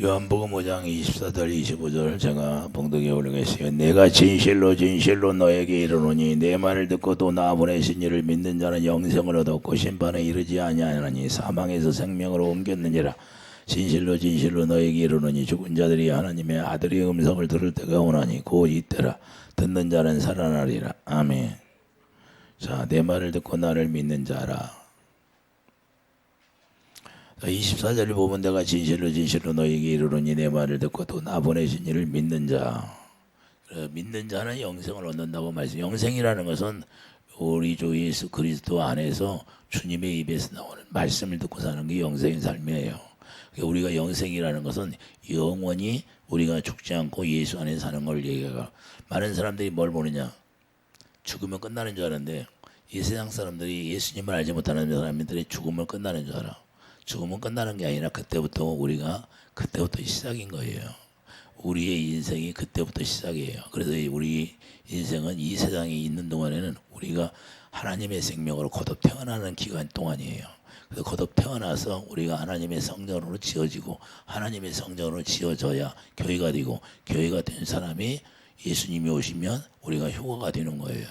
요한복음 5장 24절 25절 제가 봉독에 올리겠어요. 내가 진실로 진실로 너에게 이르노니 내 말을 듣고 또 나 보내신 이를 믿는 자는 영생을 얻었고 심판에 이르지 아니하나니 사망에서 생명으로 옮겼느니라. 진실로 진실로 너에게 이르노니 죽은 자들이 하나님의 아들의 음성을 들을 때가 오나니 곧 이때라. 듣는 자는 살아나리라. 아멘. 자, 내 말을 듣고 나를 믿는 자라. 24절을 보면 내가 진실로 진실로 너에게 이르노니 내 말을 듣고 또 나 보내신 이를 믿는 자. 믿는 자는 영생을 얻는다고 말씀. 영생이라는 것은 우리 주 예수 그리스도 안에서 주님의 입에서 나오는 말씀을 듣고 사는 게 영생의 삶이에요. 우리가 영생이라는 것은 영원히 우리가 죽지 않고 예수 안에 사는 걸 얘기해요. 많은 사람들이 뭘 보느냐, 죽으면 끝나는 줄 아는데 이 세상 사람들이 예수님을 알지 못하는 사람들이 죽으면 끝나는 줄 알아. 죽으면 끝나는 게 아니라 그때부터 시작인 거예요. 우리의 인생이 그때부터 시작이에요. 그래서 우리 인생은 이 세상에 있는 동안에는 우리가 하나님의 생명으로 거듭 태어나는 기간 동안이에요. 그래서 거듭 태어나서 우리가 하나님의 성전으로 지어지고 하나님의 성전으로 지어져야 교회가 되고 교회가 된 사람이 예수님이 오시면 우리가 효과가 되는 거예요.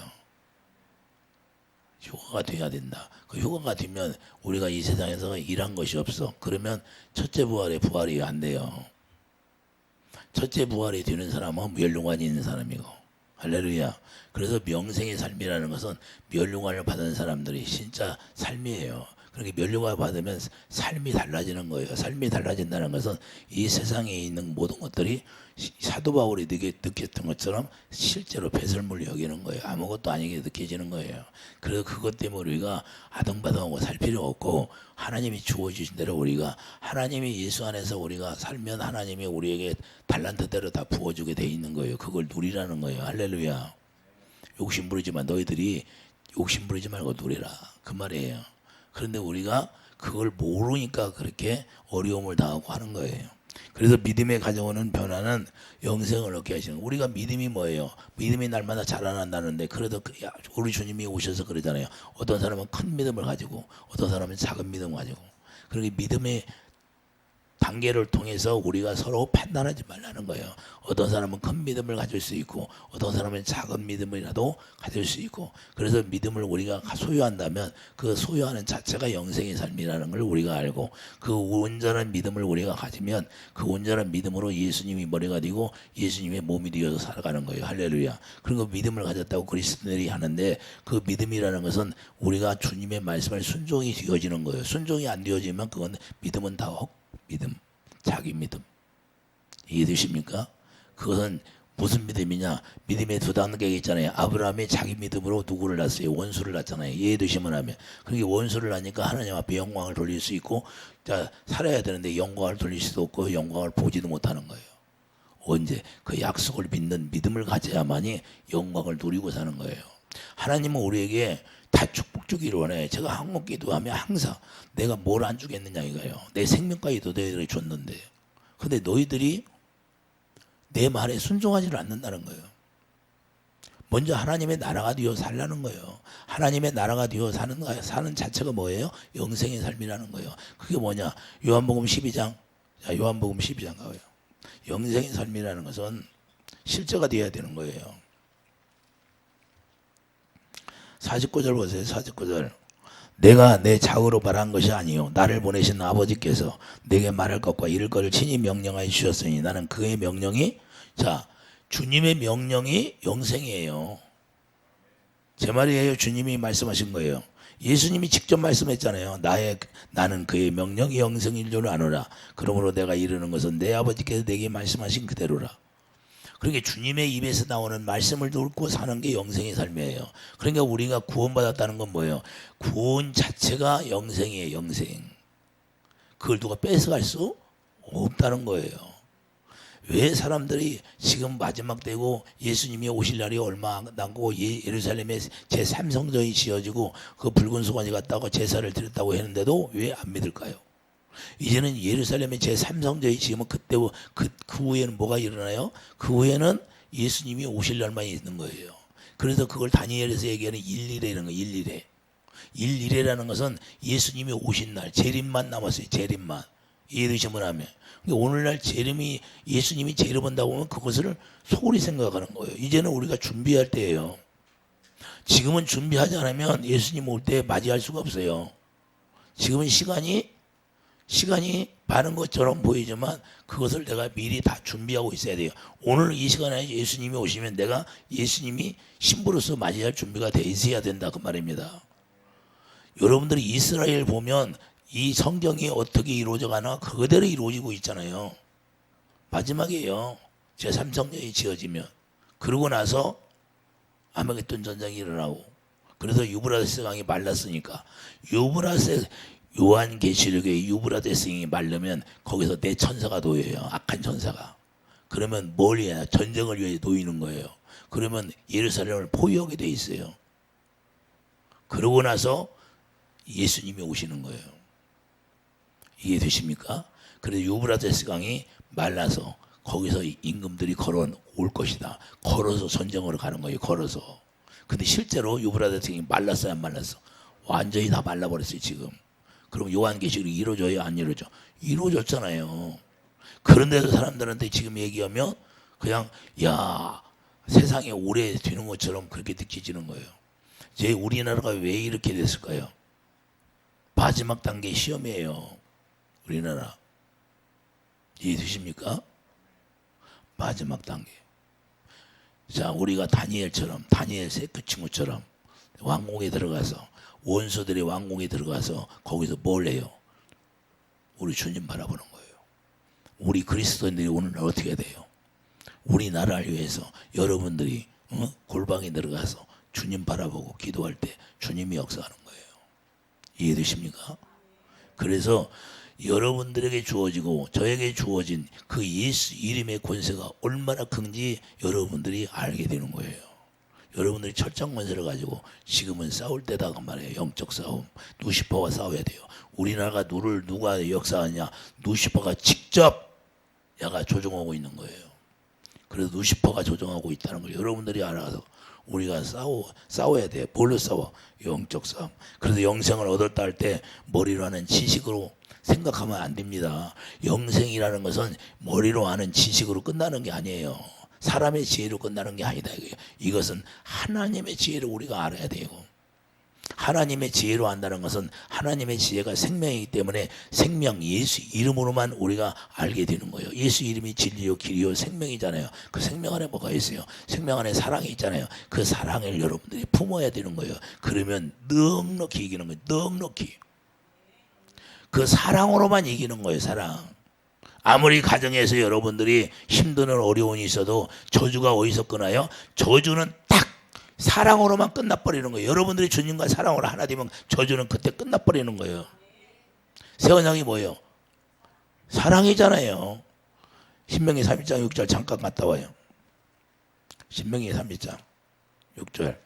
효과가 돼야 된다. 그 효과가 되면 우리가 이 세상에서 일한 것이 없어. 그러면 첫째 부활이 안 돼요. 첫째 부활이 되는 사람은 멸류관이 있는 사람이고. 할렐루야. 그래서 명생의 삶이라는 것은 멸류관을 받은 사람들이 진짜 삶이에요. 그러니까 멸류관을 받으면 삶이 달라지는 거예요. 삶이 달라진다는 것은 이 세상에 있는 모든 것들이 사도 바울이 느꼈던 것처럼 실제로 배설물로 여기는 거예요. 아무것도 아니게 느껴지는 거예요. 그래서 그것 때문에 우리가 아등바등하고 살 필요 없고 하나님이 주어주신 대로 우리가 하나님이 예수 안에서 우리가 살면 하나님이 우리에게 달란트대로 다 부어주게 돼 있는 거예요. 그걸 누리라는 거예요. 할렐루야. 욕심 부리지만 너희들이 욕심 부리지 말고 누리라. 그 말이에요. 그런데 우리가 그걸 모르니까 그렇게 어려움을 당하고 하는 거예요. 그래서 믿음에 가져오는 변화는 영생을 얻게 하시는 거예요. 우리가 믿음이 뭐예요? 믿음이 날마다 자라난다는데 그래도 우리 주님이 오셔서 그러잖아요. 어떤 사람은 큰 믿음을 가지고 어떤 사람은 작은 믿음을 가지고. 그러니까 믿음의 단계를 통해서 우리가 서로 판단하지 말라는 거예요. 어떤 사람은 큰 믿음을 가질 수 있고 어떤 사람은 작은 믿음이라도 가질 수 있고. 그래서 믿음을 우리가 소유한다면 그 소유하는 자체가 영생의 삶이라는 걸 우리가 알고 그 온전한 믿음을 우리가 가지면 그 온전한 믿음으로 예수님이 머리가 되고 예수님의 몸이 되어서 살아가는 거예요. 할렐루야. 그런 거 믿음을 가졌다고 그리스도인들이 하는데 그 믿음이라는 것은 우리가 주님의 말씀을 순종이 되어지는 거예요. 순종이 안 되어지면 그건 믿음은 다 믿음, 자기 믿음. 이해되십니까? 그것은 무슨 믿음이냐? 믿음의 두 단계가 있잖아요. 아브라함이 자기 믿음으로 누구를 낳았어요? 원수를 낳았잖아요. 이해되시면 하면. 그러니까 원수를 낳으니까 하나님 앞에 영광을 돌릴 수 있고, 자, 살아야 되는데 영광을 돌릴 수도 없고 영광을 보지도 못하는 거예요. 언제? 그 약속을 믿는 믿음을 가져야만이 영광을 누리고 사는 거예요. 하나님은 우리에게 다 축복 주기를 원해. 제가 한국 기도하면 항상 내가 뭘 안 주겠느냐 이거예요. 내 생명까지도 너희들이 줬는데. 근데 너희들이 내 말에 순종하지를 않는다는 거예요. 먼저 하나님의 나라가 되어 살라는 거예요. 하나님의 나라가 되어 사는 자체가 뭐예요? 영생의 삶이라는 거예요. 그게 뭐냐? 요한복음 12장. 자, 요한복음 12장 가요. 영생의 삶이라는 것은 실제가 되어야 되는 거예요. 49절 보세요. 49절. 내가 내 자으로 말한 것이 아니요 나를 보내신 아버지께서 내게 말할 것과 이를 것을 친히 명령하여 주셨으니 나는 그의 명령이, 자, 주님의 명령이 영생이에요. 제 말이에요. 주님이 말씀하신 거예요. 예수님이 직접 말씀했잖아요. 나는 그의 명령이 영생인 줄 아노라. 그러므로 내가 이르는 것은 내 아버지께서 내게 말씀하신 그대로라. 그러니까 주님의 입에서 나오는 말씀을 듣고 사는 게 영생의 삶이에요. 그러니까 우리가 구원받았다는 건 뭐예요? 구원 자체가 영생이에요. 영생. 그걸 누가 뺏어갈 수 없다는 거예요. 왜 사람들이 지금 마지막 때고 예수님이 오실 날이 얼마 안 남고 예루살렘에 제3성전이 지어지고 그 붉은 소관이 갔다고 제사를 드렸다고 했는데도 왜 안 믿을까요? 이제는 예루살렘의 제3성전이 지으면 그 후에는 뭐가 일어나요? 그 후에는 예수님이 오실 날만 있는 거예요. 그래서 그걸 다니엘에서 얘기하는 일일회라는 거예요. 일일회. 일일회라는 것은 예수님이 오신 날, 재림만 남았어요. 재림만. 이해되시면 하면. 그러니까 오늘날 예수님이 재림 온다고 하면 그것을 소홀히 생각하는 거예요. 이제는 우리가 준비할 때예요. 지금은 준비하지 않으면 예수님 올 때 맞이할 수가 없어요. 지금은 시간이 많은 것처럼 보이지만 그것을 내가 미리 다 준비하고 있어야 돼요. 오늘 이 시간에 예수님이 오시면 내가 예수님이 신부로서 맞이할 준비가 돼 있어야 된다 그 말입니다. 여러분들이 이스라엘 보면 이 성경이 어떻게 이루어져 가나 그대로 이루어지고 있잖아요. 마지막이에요. 제3성전이 지어지면. 그러고 나서 아마겟돈 전쟁이 일어나고, 그래서 유브라데스 강이 말랐으니까 요한계시록의 유브라데스 강이 말르면 거기서 내 천사가 놓여요. 악한 천사가. 그러면 뭘 해야 전쟁을 위해 놓이는 거예요. 그러면 예루살렘을 포위하게 돼 있어요. 그러고 나서 예수님이 오시는 거예요. 이해되십니까? 그래서 유브라데스 강이 말라서 거기서 임금들이 걸어 올 것이다. 걸어서 전쟁으로 가는 거예요. 걸어서. 근데 실제로 유브라데스 강이 말랐어요, 안 말랐어? 완전히 다 말라버렸어요, 지금. 그럼 요한계시록이 이루어져요, 안 이루어져? 이루어졌잖아요. 그런데도 사람들한테 지금 얘기하면 그냥 야, 세상에 오래 되는 것처럼 그렇게 느껴지는 거예요. 이제 우리나라가 왜 이렇게 됐을까요? 마지막 단계 시험이에요. 우리나라. 이해되십니까? 마지막 단계. 자, 우리가 다니엘 그 친구처럼 왕궁에 들어가서, 원수들의 왕궁에 들어가서 거기서 뭘 해요? 우리 주님 바라보는 거예요. 우리 그리스도인들이 오늘 어떻게 해야 돼요? 우리나라를 위해서 여러분들이 골방에 들어가서 주님 바라보고 기도할 때 주님이 역사하는 거예요. 이해되십니까? 그래서 여러분들에게 주어지고 저에게 주어진 그 예수 이름의 권세가 얼마나 큰지 여러분들이 알게 되는 거예요. 여러분들이 철장 권세를 가지고 지금은 싸울 때다가 말이에요. 영적 싸움. 누시퍼가 싸워야 돼요. 우리나라가 누가 역사하냐? 누시퍼가 직접 야가 조종하고 있는 거예요. 그래서 누시퍼가 조종하고 있다는 걸 여러분들이 알아서 우리가 싸워야 돼. 뭘로 싸워? 영적 싸움. 그래서 영생을 얻었다 할 때 머리로 하는 지식으로 생각하면 안 됩니다. 영생이라는 것은 머리로 아는 지식으로 끝나는 게 아니에요. 사람의 지혜로 끝나는 게 아니다. 이것은 하나님의 지혜를 우리가 알아야 돼요. 하나님의 지혜로 안다는 것은 하나님의 지혜가 생명이기 때문에 생명 예수 이름으로만 우리가 알게 되는 거예요. 예수 이름이 진리요 길이요 생명이잖아요. 그 생명 안에 뭐가 있어요? 생명 안에 사랑이 있잖아요. 그 사랑을 여러분들이 품어야 되는 거예요. 그러면 넉넉히 이기는 거예요. 넉넉히. 그 사랑으로만 이기는 거예요. 사랑. 아무리 가정에서 여러분들이 힘드는 어려움이 있어도 저주가 어디서 끊어요? 저주는 딱 사랑으로만 끝나버리는 거예요. 여러분들이 주님과 사랑으로 하나 되면 저주는 그때 끝나버리는 거예요. 새 언약이 뭐예요? 사랑이잖아요. 신명기 31장 6절 잠깐 갔다 와요. 신명기 31장 6절.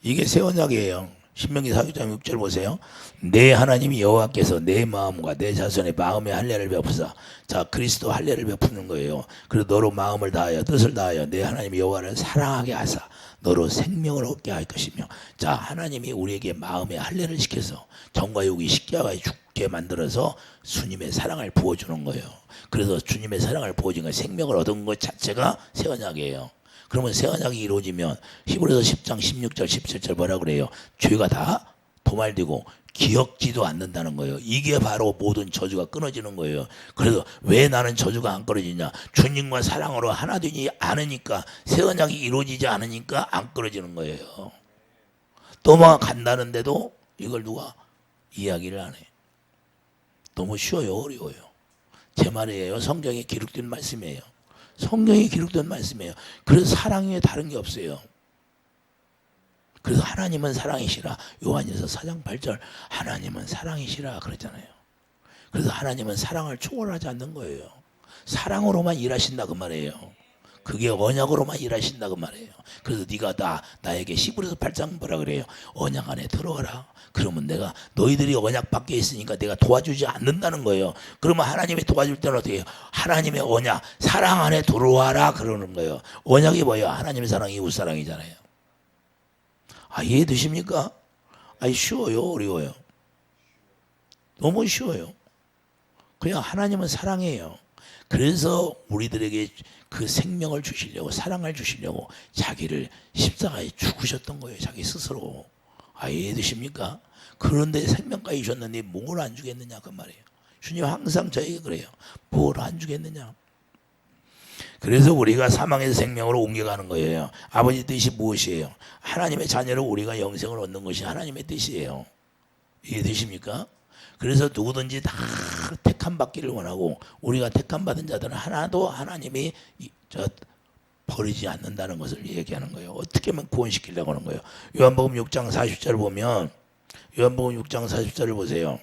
이게 새 언약이에요. 신명기 31장 6절 보세요. 내 하나님이 여호와께서 내 마음과 내 자손의 마음에 할례를 베푸사. 자, 그리스도 할례를 베푸는 거예요. 그래서 너로 마음을 다하여 뜻을 다하여 내 하나님 여호와를 사랑하게 하사 너로 생명을 얻게 할 것이며. 자, 하나님이 우리에게 마음에 할례를 시켜서 정과 욕이 십자가에 죽게 만들어서 주님의 사랑을 부어주는 거예요. 그래서 주님의 사랑을 부어준 거 생명을 얻은 것 자체가 새 언약이에요. 그러면 새 언약이 이루어지면 히브리서 10장 16절 17절 뭐라 그래요? 죄가 다 도말되고 기억지도 않는다는 거예요. 이게 바로 모든 저주가 끊어지는 거예요. 그래서 왜 나는 저주가 안 끊어지냐? 주님과 사랑으로 하나 되지 않으니까, 새 언약이 이루어지지 않으니까 안 끊어지는 거예요. 도망간다는데도 이걸 누가 이야기를 안 해. 너무 쉬워요, 어려워요. 제 말이에요. 성경에 기록된 말씀이에요. 성경에 기록된 말씀이에요. 그래서 사랑 외에 다른 게 없어요. 그래서 하나님은 사랑이시라. 요한일서 4장 8절 하나님은 사랑이시라 그러잖아요. 그래서 하나님은 사랑을 초월하지 않는 거예요. 사랑으로만 일하신다 그 말이에요. 그게 언약으로만 일하신다 그 말이에요. 그래서 네가 나에게 히브리서 8장 뭐라 그래요? 언약 안에 들어와라. 그러면 내가 너희들이 언약 밖에 있으니까 내가 도와주지 않는다는 거예요. 그러면 하나님이 도와줄 때는 어떻게 해요? 하나님의 언약 사랑 안에 들어와라 그러는 거예요. 언약이 뭐예요? 하나님의 사랑이 이웃 사랑이잖아요. 아, 이해되십니까? 아니 쉬워요, 어려워요? 너무 쉬워요. 그냥 하나님은 사랑이에요. 그래서 우리들에게 그 생명을 주시려고, 사랑을 주시려고 자기를 십자가에 죽으셨던 거예요. 자기 스스로. 아, 이해되십니까? 그런데 생명까지 주셨는데 뭘 안 주겠느냐 그 말이에요. 주님 항상 저에게 그래요. 뭘 안 주겠느냐. 그래서 우리가 사망에서 생명으로 옮겨가는 거예요. 아버지 뜻이 무엇이에요? 하나님의 자녀로 우리가 영생을 얻는 것이 하나님의 뜻이에요. 이해되십니까? 그래서 누구든지 다 택함 받기를 원하고, 우리가 택함 받은 자들은 하나도 하나님이 버리지 않는다는 것을 얘기하는 거예요. 어떻게 하면 구원시키려고 하는 거예요. 요한복음 6장 40절을 보면, 요한복음 6장 40절을 보세요.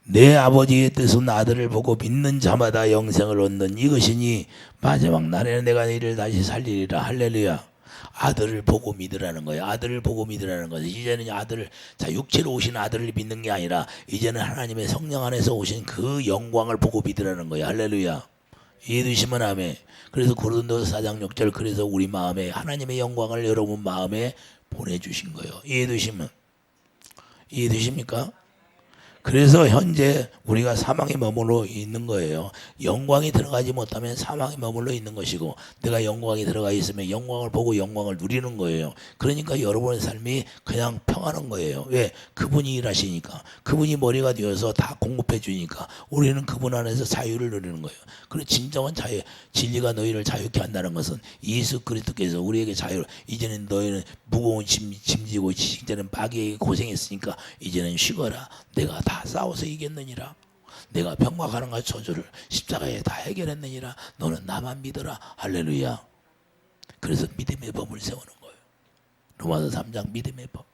내 아버지의 뜻은 아들을 보고 믿는 자마다 영생을 얻는 이것이니 마지막 날에는 내가 이를 다시 살리리라. 할렐루야. 아들을 보고 믿으라는 거예요. 아들을 보고 믿으라는 거예요. 이제는 아들을, 자, 육체로 오신 아들을 믿는 게 아니라 이제는 하나님의 성령 안에서 오신 그 영광을 보고 믿으라는 거예요. 할렐루야. 이해되시면 아멘. 그래서 고린도서 4장 6절, 그래서 우리 마음에 하나님의 영광을 여러분 마음에 보내주신 거예요. 이해되십니까? 그래서 현재 우리가 사망에 머물러 있는 거예요. 영광이 들어가지 못하면 사망에 머물러 있는 것이고, 내가 영광이 들어가 있으면 영광을 보고 영광을 누리는 거예요. 그러니까 여러분의 삶이 그냥 평안한 거예요. 왜? 그분이 일하시니까. 그분이 머리가 되어서 다 공급해 주니까 우리는 그분 안에서 자유를 누리는 거예요. 그리고 진정한 자유, 진리가 너희를 자유케 한다는 것은 예수 그리스도께서 우리에게 자유를, 이제는 너희는 무거운 짐 지고 이제는 마귀에게 고생했으니까 이제는 쉬거라. 내가 다 싸워서 이겼느니라. 내가 병과 가난과 저주를 십자가에 다 해결했느니라. 너는 나만 믿어라. 할렐루야. 그래서 믿음의 법을 세우는 거예요. 로마서 3장 믿음의 법.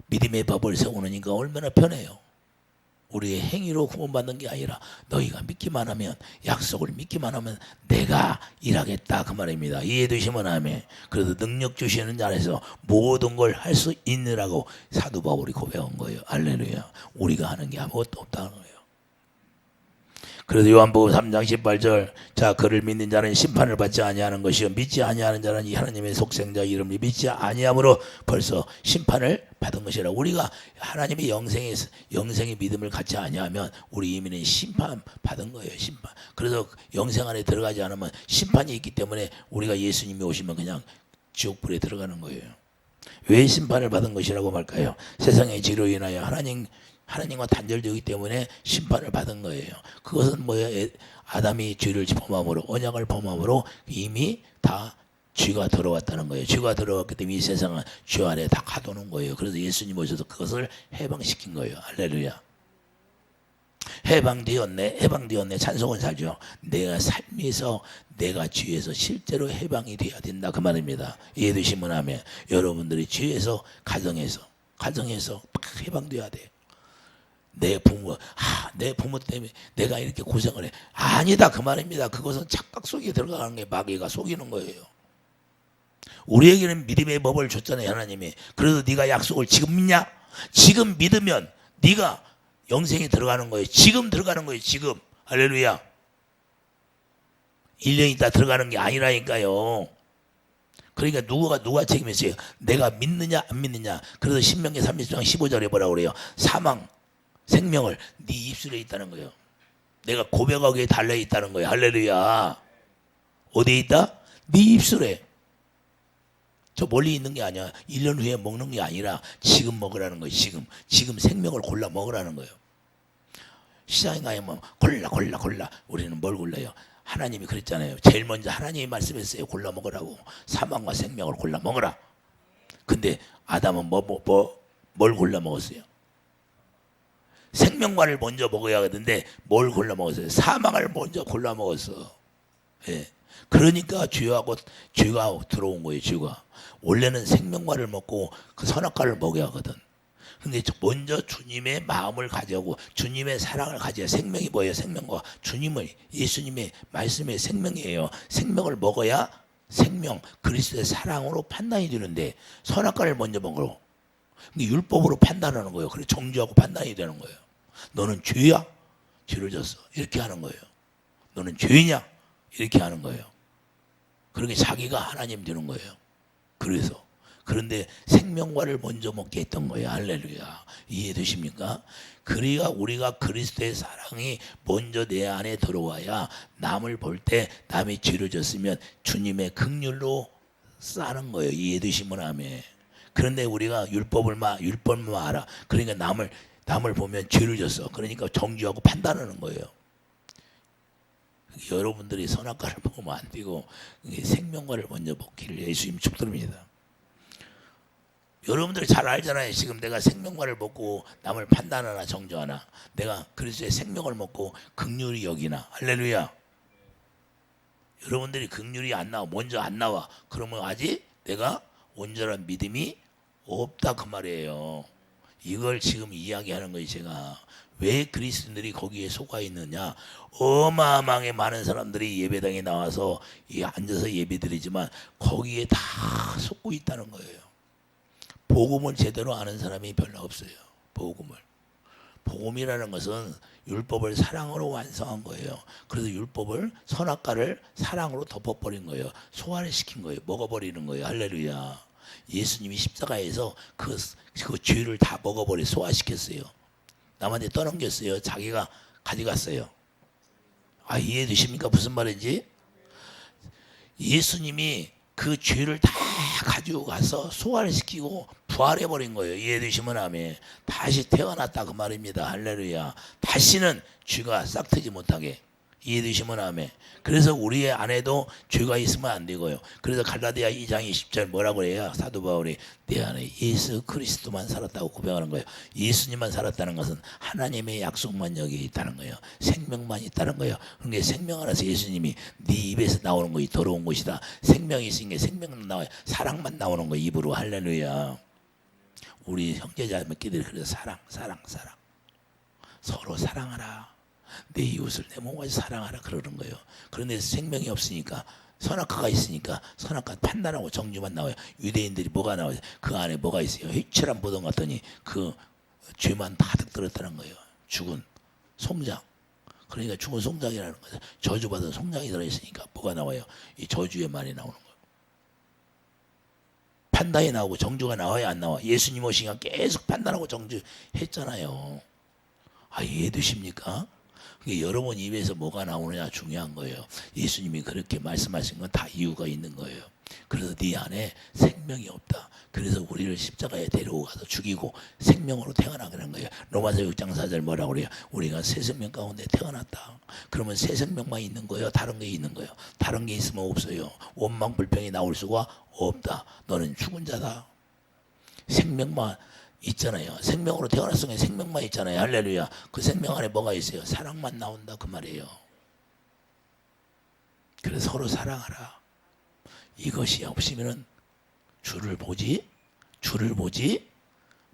믿음의 법을 세우니까 얼마나 편해요. 우리의 행위로 구원받는 게 아니라 너희가 믿기만 하면, 약속을 믿기만 하면 내가 일하겠다 그 말입니다. 이해되시면 아멘. 그래서 능력 주시는 자에서 모든 걸 할 수 있느라고 사도 바울이 고백한 거예요. 할렐루야. 우리가 하는 게 아무것도 없다는 거예요. 그래서 요한복음 3장 18절, 자, 그를 믿는 자는 심판을 받지 아니하는 것이요 믿지 아니하는 자는 이 하나님의 속생자 이름을 믿지 아니함으로 벌써 심판을 받은 것이라. 우리가 하나님의 영생의 믿음을 갖지 아니하면 우리 이미는 심판 받은 거예요. 심판. 그래서 영생 안에 들어가지 않으면 심판이 있기 때문에 우리가 예수님이 오시면 그냥 지옥불에 들어가는 거예요. 왜 심판을 받은 것이라고 말까요? 세상의 죄로 인하여 하나님과 단절되기 때문에 심판을 받은 거예요. 그것은 뭐예요? 아담이 죄를 범함으로, 언약을 범함으로 이미 다 죄가 들어왔다는 거예요. 죄가 들어왔기 때문에 이 세상은 죄 안에 다 가둬놓은 거예요. 그래서 예수님 오셔서 그것을 해방시킨 거예요. 할렐루야. 해방되었네. 찬송을 사죠. 내가 삶에서, 내가 죄에서 실제로 해방이 돼야 된다 그 말입니다. 이해되시면 하면 여러분들이 죄에서, 가정에서 해방돼야 돼요. 내 부모 때문에 내가 이렇게 고생을 해. 아니다 그 말입니다. 그것은 착각 속에 들어가는 게 마귀가 속이는 거예요. 우리에게는 믿음의 법을 줬잖아요, 하나님이. 그래서 네가 약속을 지금 믿냐? 지금 믿으면 네가 영생에 들어가는 거예요. 지금 들어가는 거예요. 지금. 할렐루야. 1년 있다 들어가는 게 아니라니까요. 그러니까 누가 책임있어요? 내가 믿느냐 안 믿느냐. 그래서 신명기 30장 15절에 뭐라고 그래요? 사망, 생명을 네 입술에 있다는 거예요. 내가 고백하기에 달려 있다는 거예요. 할렐루야. 어디에 있다? 네 입술에. 저 멀리 있는 게 아니야. 1년 후에 먹는 게 아니라 지금 먹으라는 거예요. 지금 생명을 골라 먹으라는 거예요. 시장에 가면 골라. 우리는 뭘 골라요? 하나님이 그랬잖아요. 제일 먼저 하나님이 말씀했어요. 골라 먹으라고. 사망과 생명을 골라 먹으라. 근데 아담은 뭘 골라 먹었어요? 생명과를 먼저 먹어야 하는데 뭘 골라 먹었어요? 사망을 먼저 골라 먹었어. 예. 그러니까 죄가 들어온 거예요. 죄가. 원래는 생명과를 먹고 그 선악과를 먹어야 하거든. 근데 먼저 주님의 마음을 가져고 주님의 사랑을 가져야. 생명이 뭐예요? 생명과 예수님의 말씀의 생명이에요. 생명을 먹어야 생명, 그리스도의 사랑으로 판단이 되는데 선악과를 먼저 먹으러. 근데 율법으로 판단하는 거예요. 그래 정죄하고 판단이 되는 거예요. 너는 죄야? 죄를 졌어. 이렇게 하는 거예요. 너는 죄냐? 이렇게 하는 거예요. 그러게 자기가 하나님 되는 거예요. 그런데 생명과를 먼저 먹게 했던 거예요. 할렐루야. 이해되십니까? 그래야 우리가 그리스도의 사랑이 먼저 내 안에 들어와야 남을 볼 때 남이 죄를 졌으면 주님의 긍휼로 싸는 거예요. 이해되시면 아멘. 그런데 우리가 율법만 알아. 그러니까 남을 보면 죄를 졌어. 그러니까 정죄하고 판단하는 거예요. 여러분들이 선악과를 먹으면 안 되고 생명과를 먼저 먹기를 예수님 축도합니다. 여러분들이 잘 알잖아요. 지금 내가 생명과를 먹고 남을 판단하나 정죄하나, 내가 그리스도의 생명을 먹고 긍휼히 여기나. 할렐루야. 여러분들이 긍휼이 먼저 안 나와. 그러면 아직 내가 온전한 믿음이 없다 그 말이에요. 이걸 지금 이야기하는 거예요. 제가 왜 그리스도인들이 거기에 속아 있느냐. 어마어마하게 많은 사람들이 예배당에 나와서 앉아서 예배드리지만 거기에 다 속고 있다는 거예요. 복음을 제대로 아는 사람이 별로 없어요. 복음이라는 것은 율법을 사랑으로 완성한 거예요. 그래서 율법을, 선악과를 사랑으로 덮어버린 거예요. 소화시킨 거예요. 먹어버리는 거예요. 할렐루야. 예수님이 십자가에서 그 죄를 다 소화시켰어요. 남한테 떠넘겼어요. 자기가 가져갔어요. 이해되십니까? 무슨 말인지? 예수님이 그 죄를 다 가지고 가서 소화를 시키고 부활해버린 거예요. 이해되시면 아멘. 다시 태어났다 그 말입니다. 할렐루야. 다시는 죄가 싹트지 못하게. 이해되시면 아멘. 그래서 우리 안에도 죄가 있으면 안 되고요. 그래서 갈라디아 2장 20절 뭐라고 해요? 사도 바울이 내 안에 예수 그리스도만 살았다고 고백하는 거예요. 예수님만 살았다는 것은 하나님의 약속만 여기 있다는 거예요. 생명만 있다는 거예요. 그러니까 생명 안에서 예수님이 네 입에서 나오는 것이 더러운 것이다. 생명이 있으니까 생명만 나와요. 사랑만 나오는 거예요. 입으로. 할렐루야. 우리 형제자매끼리 그래서 사랑. 서로 사랑하라. 내 이웃을 내 몸까지 사랑하라 그러는 거예요. 그런데 생명이 없으니까, 선악과가 있으니까 선악과 판단하고 정죄만 나와요. 유대인들이 뭐가 나와요? 그 안에 뭐가 있어요? 휘철한 보던 같더니 그 죄만 가득 들었다는 거예요. 죽은 송장. 그러니까 죽은 송장이라는 거예요. 저주받은 송장이 들어있으니까 뭐가 나와요? 이 저주의 말이 나오는 거예요. 판단이 나오고 정죄가 나와야 안 나와? 예수님 오시니까 계속 판단하고 정죄했잖아요. 이해되십니까? 여러분 입에서 뭐가 나오느냐 중요한 거예요. 예수님이 그렇게 말씀하신 건 다 이유가 있는 거예요. 그래서 네 안에 생명이 없다. 그래서 우리를 십자가에 데려가서 죽이고 생명으로 태어나게 한 거예요. 로마서 6장 4절 뭐라고 그래요? 우리가 새 생명 가운데 태어났다. 그러면 새 생명만 있는 거예요? 다른 게 있는 거예요? 다른 게 있으면 없어요. 원망 불평이 나올 수가 없다. 너는 죽은 자다. 생명만 있잖아요. 생명으로 태어났으니 생명만 있잖아요. 할렐루야. 그 생명 안에 뭐가 있어요? 사랑만 나온다 그 말이에요. 그래서 서로 사랑하라. 이것이 없으면 주를 보지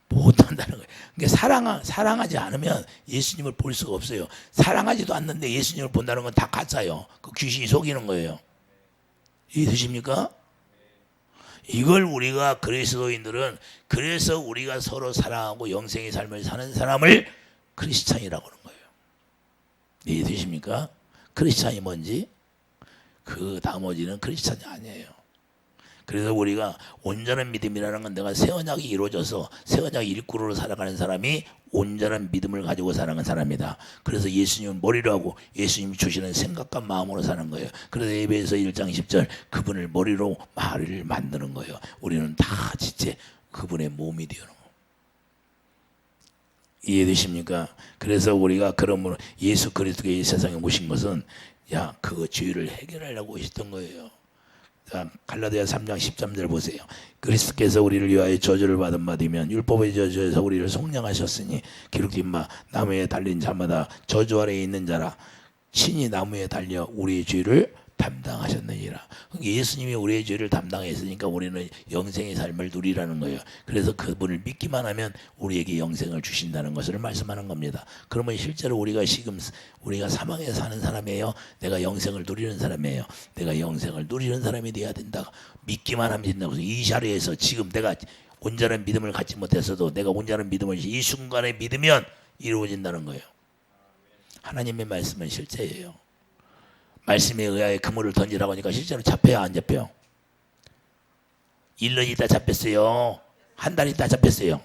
못한다는 거예요. 그러니까 사랑하지 않으면 예수님을 볼 수가 없어요. 사랑하지도 않는데 예수님을 본다는 건 다 가짜요. 그 귀신이 속이는 거예요. 이해되십니까? 이걸 우리가 그리스도인들은, 그래서 우리가 서로 사랑하고 영생의 삶을 사는 사람을 크리스찬이라고 하는 거예요. 이해되십니까? 크리스찬이 뭔지? 그 나머지는 크리스찬이 아니에요. 그래서 우리가 온전한 믿음이라는 건 내가 새 언약이 이루어져서 새 언약 일꾼으로 살아가는 사람이 온전한 믿음을 가지고 살아가는 사람이다. 그래서 예수님은 머리로 하고 예수님이 주시는 생각과 마음으로 사는 거예요. 그래서 에베소 1장 10절 그분을 머리로 말을 만드는 거예요. 우리는 다 지체 그분의 몸이 되는 거예요. 이해되십니까? 그래서 우리가 그러므로 예수 그리스도가 이 세상에 오신 것은 그 죄를 해결하려고 오셨던 거예요. 갈라디아 3장 13절 보세요. 그리스도께서 우리를 위하여 저주를 받은 바 되면 율법의 저주에서 우리를 속량하셨으니 기록된 바 나무에 달린 자마다 저주 아래에 있는 자라 친히 나무에 달려 우리의 죄를 담당하셨느니라. 예수님이 우리의 죄를 담당했으니까 우리는 영생의 삶을 누리라는 거예요. 그래서 그분을 믿기만 하면 우리에게 영생을 주신다는 것을 말씀하는 겁니다. 그러면 실제로 우리가 사망에 사는 사람이에요? 내가 영생을 누리는 사람이에요? 내가 영생을 누리는 사람이 돼야 된다. 믿기만 하면 된다고. 이 자리에서 지금 내가 온전한 믿음을 갖지 못했어도 내가 온전한 믿음을 이 순간에 믿으면 이루어진다는 거예요. 하나님의 말씀은 실제예요. 말씀에 의하여 그물을 던지라고 하니까 실제로 잡혀야 안 잡혀요? 1년 있다 잡혔어요. 한 달 있다 잡혔어요.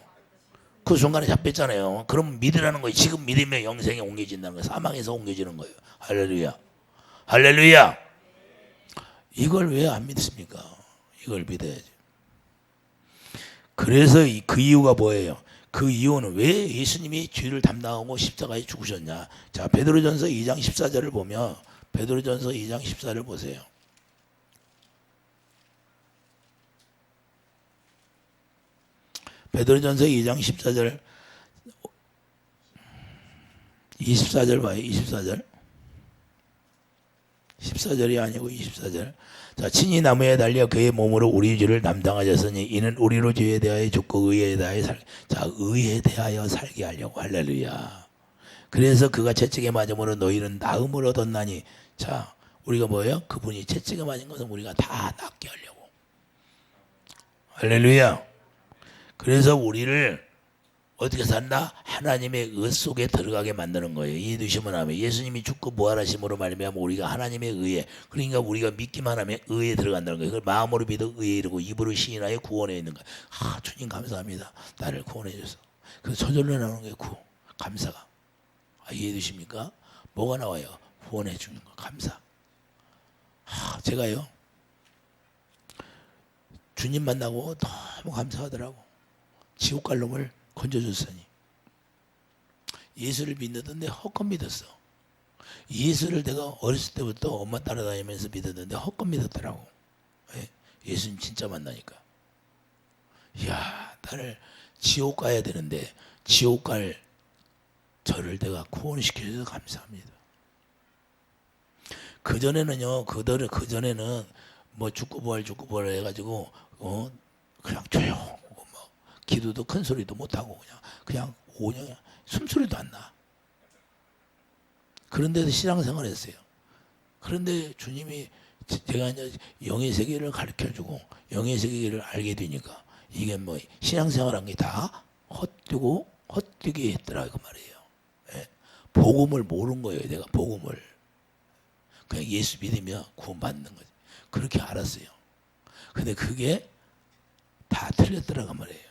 그 순간에 잡혔잖아요. 그럼 믿으라는 거예요. 지금 믿으면 영생에 옮겨진다는 거예요. 사망에서 옮겨지는 거예요. 할렐루야. 할렐루야. 이걸 왜 안 믿습니까? 이걸 믿어야지. 그래서 그 이유가 뭐예요? 그 이유는 왜 예수님이 죄를 담당하고 십자가에 죽으셨냐? 자, 베드로전서 2장 14절을 보면 베드로전서 2장 14절 보세요. 베드로전서 2장 14절 24절 봐요. 24절 14절이 아니고 24절. 자, 친히 나무에 달려 그의 몸으로 우리 죄를 담당하셨으니 이는 우리로 죄에 대하여 죽고 의에 대하여 의에 대하여 살게 하려고. 할렐루야. 그래서 그가 채찍에 맞음으로 너희는 나음을 얻었나니. 자, 우리가 뭐예요? 그분이 채찍에 맞은 것은 우리가 다 낫게 하려고. 할렐루야. 그래서 우리를 어떻게 산다? 하나님의 의 속에 들어가게 만드는 거예요. 이해되시면 하면 예수님이 죽고 부활하심으로 말미암아 우리가 하나님의 의에, 그러니까 우리가 믿기만 하면 의에 들어간다는 거예요. 그걸 마음으로 믿어 의에 이르고 입으로 시인하여 구원에 있는 거예요. 아, 주님 감사합니다. 나를 구원해 줘서. 그래서 저절로 나오는 게 감사가. 아, 이해되십니까? 뭐가 나와요? 구원해 주는 거. 감사. 아, 제가요 주님 만나고 너무 감사하더라고. 지옥 갈 놈을 건져줬으니. 예수를 믿는데 헛것 믿었어. 예수를 내가 어렸을 때부터 엄마 따라다니면서 믿었는데 헛것 믿었더라고. 예수님 진짜 만나니까. 이야, 나를 지옥 가야 되는데 지옥 갈 저를 내가 구원시켜줘서 감사합니다. 그전에는요, 그전에는 뭐 죽고 부활 해가지고 그냥 조용하고 뭐 기도도 큰 소리도 못하고 그냥 오냐 숨소리도 안 나. 그런데도 신앙생활 했어요. 그런데 주님이 제가 이제 영의 세계를 가르쳐주고 영의 세계를 알게 되니까 이게 뭐 신앙생활한 게 다 헛되게 했더라 그 말이에요. 예? 복음을 모르는 거예요. 내가 복음을 그냥 예수 믿으면 구원받는 거지. 그렇게 알았어요. 근데 그게 다 틀렸더라 그 말이에요.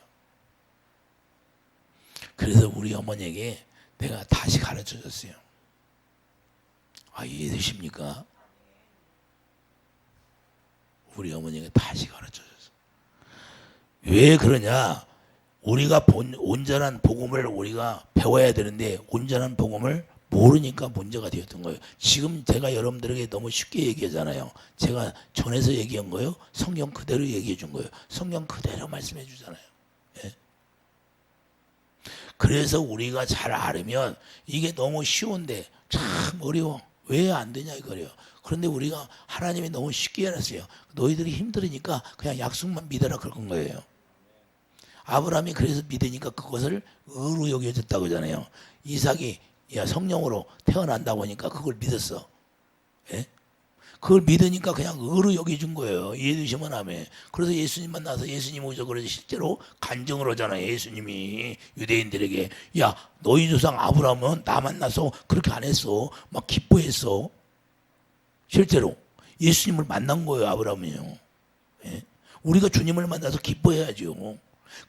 그래서 우리 어머니에게 내가 다시 가르쳐 줬어요. 아, 이해되십니까? 우리 어머니에게 다시 가르쳐 줬어. 왜 그러냐? 우리가 온전한 복음을 우리가 배워야 되는데 온전한 복음을 모르니까 문제가 되었던 거예요. 지금 제가 여러분들에게 너무 쉽게 얘기하잖아요. 제가 전에서 얘기한 거예요. 성경 그대로 얘기해 준 거예요. 성경 그대로 말씀해 주잖아요. 예? 그래서 우리가 잘 알으면 이게 너무 쉬운데 참 어려워. 왜 안 되냐 이거예요. 그런데 우리가 하나님이 너무 쉽게 해놨어요. 너희들이 힘들으니까 그냥 약속만 믿어라 그런 거예요. 아브라함이 그래서 믿으니까 그것을 의로 여겨졌다고 하잖아요. 이삭이 성령으로 태어난다고 하니까 그걸 믿었어. 예? 그걸 믿으니까 그냥 의로 여겨준 거예요. 이해되시면 하면. 그래서 예수님 만나서 예수님 오셔서 그래서 실제로 간증을 하잖아요. 예수님이 유대인들에게 야 너희 조상 아브라함은 나 만나서 그렇게 안 했어. 막 기뻐했어. 실제로 예수님을 만난 거예요. 아브라함이요. 예? 우리가 주님을 만나서 기뻐해야죠.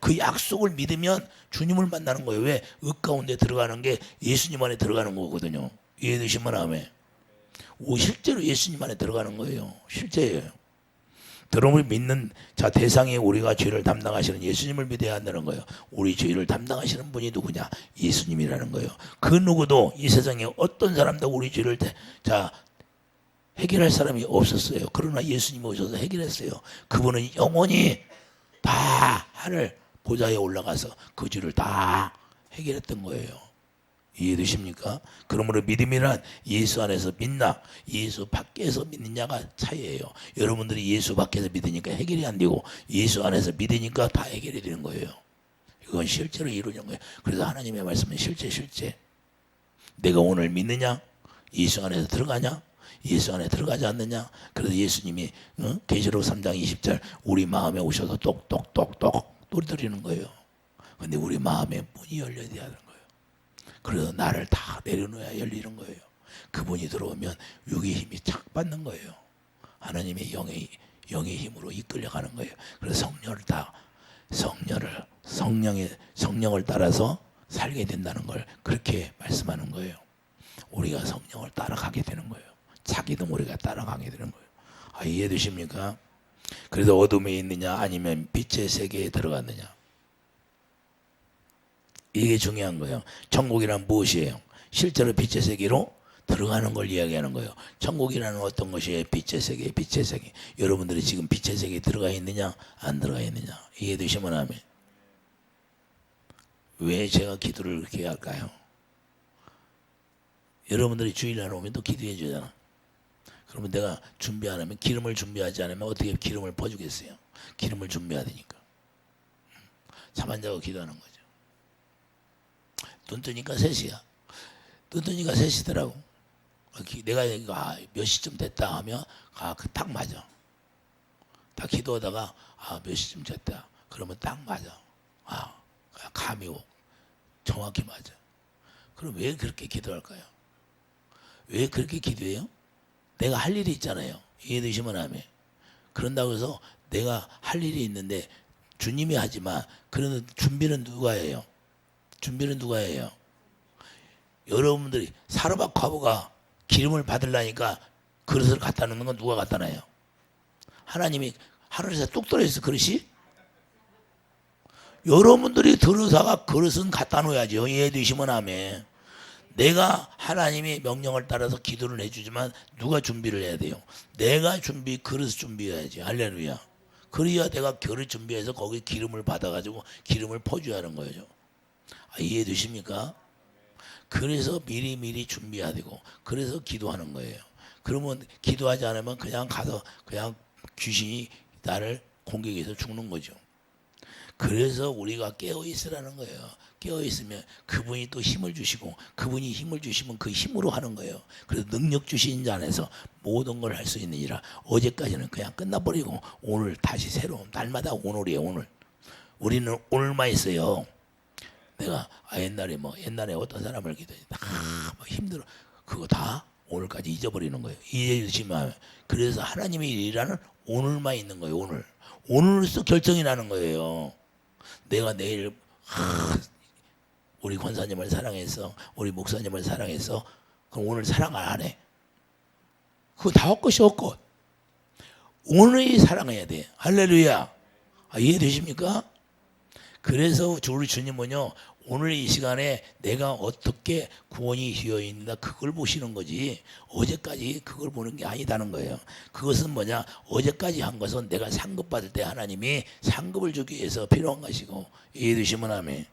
그 약속을 믿으면 주님을 만나는 거예요. 왜? 의 가운데 들어가는 게 예수님 안에 들어가는 거거든요. 이해되시면 하면. 실제로 예수님 안에 들어가는 거예요. 실제예요. 여러분을 믿는 대상이 우리가 죄를 담당하시는 예수님을 믿어야 한다는 거예요. 우리 죄를 담당하시는 분이 누구냐? 예수님이라는 거예요. 그 누구도 이 세상에 어떤 사람도 우리 죄를 해결할 사람이 없었어요. 그러나 예수님이 오셔서 해결했어요. 그분은 영원히 다 하늘 보좌에 올라가서 그 죄를 다 해결했던 거예요. 이해되십니까? 그러므로 믿음이란 예수 안에서 믿나 예수 밖에서 믿느냐가 차이예요. 여러분들이 예수 밖에서 믿으니까 해결이 안 되고 예수 안에서 믿으니까 다 해결이 되는 거예요. 이건 실제로 이루어진 거예요. 그래서 하나님의 말씀은 실제 내가 오늘 믿느냐? 예수 안에서 들어가냐? 예수 안에 들어가지 않느냐? 그래서 예수님이 계시록 3장 20절 우리 마음에 오셔서 똑똑똑똑 소리드리는 거예요. 근데 우리 마음의 문이 열려야 되는 거예요. 그래서 나를 다 내려놓아야 열리는 거예요. 그분이 들어오면 육의 힘이 착 받는 거예요. 하나님의 영의 힘으로 이끌려가는 거예요. 그래서 성령을 따라서 살게 된다는 걸 그렇게 말씀하는 거예요. 우리가 성령을 따라가게 되는 거예요. 자기도 모르게 따라가게 되는 거예요. 이해되십니까? 그래서 어둠에 있느냐 아니면 빛의 세계에 들어갔느냐, 이게 중요한 거예요. 천국이란 무엇이에요? 실제로 빛의 세계로 들어가는 걸 이야기하는 거예요. 천국이라는 어떤 것이에요? 빛의 세계, 빛의 세계. 여러분들이 지금 빛의 세계에 들어가 있느냐 안 들어가 있느냐, 이해되시면 하면. 왜 제가 기도를 그렇게 할까요? 여러분들이 주일날 오면 또 기도해 주잖아. 그러면 내가 준비 안 하면, 기름을 준비하지 않으면 어떻게 기름을 퍼주겠어요? 기름을 준비해야 되니까. 잠 안 자고 기도하는 거죠. 눈 뜨니까 3시야. 눈 뜨니까 3시더라고. 내가 몇 시쯤 됐다 하면 딱 맞아. 딱 기도하다가 몇 시쯤 됐다. 그러면 딱 맞아. 감이 오고 정확히 맞아. 그럼 왜 그렇게 기도할까요? 왜 그렇게 기도해요? 내가 할 일이 있잖아요. 이해되시면 하면. 그런다고 해서 내가 할 일이 있는데 주님이 하지만, 그러는 준비는 누가 해요? 준비는 누가 해요? 여러분들이 사르밧 과부가 기름을 받으려니까 그릇을 갖다 놓는 건 누가 갖다 놔요? 하나님이 하늘에서 뚝 떨어져서 그릇이? 여러분들이 들어사가 그릇은 갖다 놓아야죠. 이해되시면 하면. 내가 하나님의 명령을 따라서 기도를 해주지만 누가 준비를 해야 돼요? 내가 그릇 준비해야지. 할렐루야. 그래야 내가 그릇 준비해서 거기 기름을 받아가지고 기름을 퍼줘야 하는 거예요. 이해되십니까? 그래서 미리 준비해야 되고, 그래서 기도하는 거예요. 그러면 기도하지 않으면 그냥 가서 그냥 귀신이 나를 공격해서 죽는 거죠. 그래서 우리가 깨어 있으라는 거예요. 깨어 있으면 그분이 또 힘을 주시고, 그분이 힘을 주시면 그 힘으로 하는 거예요. 그래서 능력 주신 자 안에서 모든 걸 할 수 있느니라. 어제까지는 그냥 끝나버리고 오늘 다시 새로운, 날마다 오늘이에요. 오늘. 우리는 오늘만 있어요. 내가 옛날에 어떤 사람을 기도했다. 힘들어. 그거 다 오늘까지 잊어버리는 거예요. 이해주시면. 그래서 하나님의 일이라는 오늘만 있는 거예요. 오늘로서 결정이 나는 거예요. 내가 내일 우리 권사님을 사랑해서, 우리 목사님을 사랑해서, 그럼 오늘 사랑 안 하네. 그거 다 헛것이 헛것. 오늘이 사랑해야 돼. 할렐루야. 이해되십니까? 그래서 우리 주님은요, 오늘 이 시간에 내가 어떻게 구원이 되어 있는가, 그걸 보시는 거지, 어제까지 그걸 보는 게 아니다는 거예요. 그것은 뭐냐, 어제까지 한 것은 내가 상급 받을 때 하나님이 상급을 주기 위해서 필요한 것이고, 이해되시면 하면.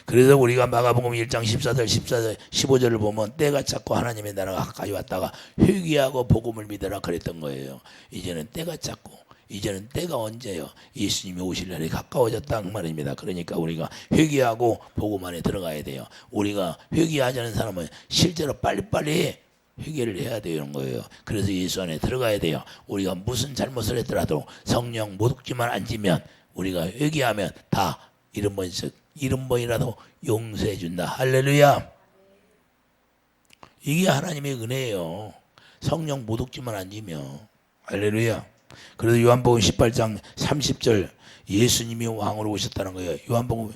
그래서 우리가 마가복음 1장 14절 15절을 보면, 때가 찼고 하나님의 나라가 가까이 왔다가 회개하고 복음을 믿으라 그랬던 거예요. 이제는 때가 찼고, 이제는 때가 언제요? 예수님이 오실 날이 가까워졌다 그 말입니다. 그러니까 우리가 회개하고 복음 안에 들어가야 돼요. 우리가 회개하지 않은 사람은 실제로 빨리빨리 회개를 해야 되는 거예요. 그래서 예수 안에 들어가야 돼요. 우리가 무슨 잘못을 했더라도 성령 모독지만 앉으면, 우리가 회개하면 다 70번이라도 용서해 준다. 할렐루야. 이게 하나님의 은혜예요. 성령 모독지만 앉으면. 할렐루야. 그래서 요한복음 18장 30절, 예수님이 왕으로 오셨다는 거예요. 요한복음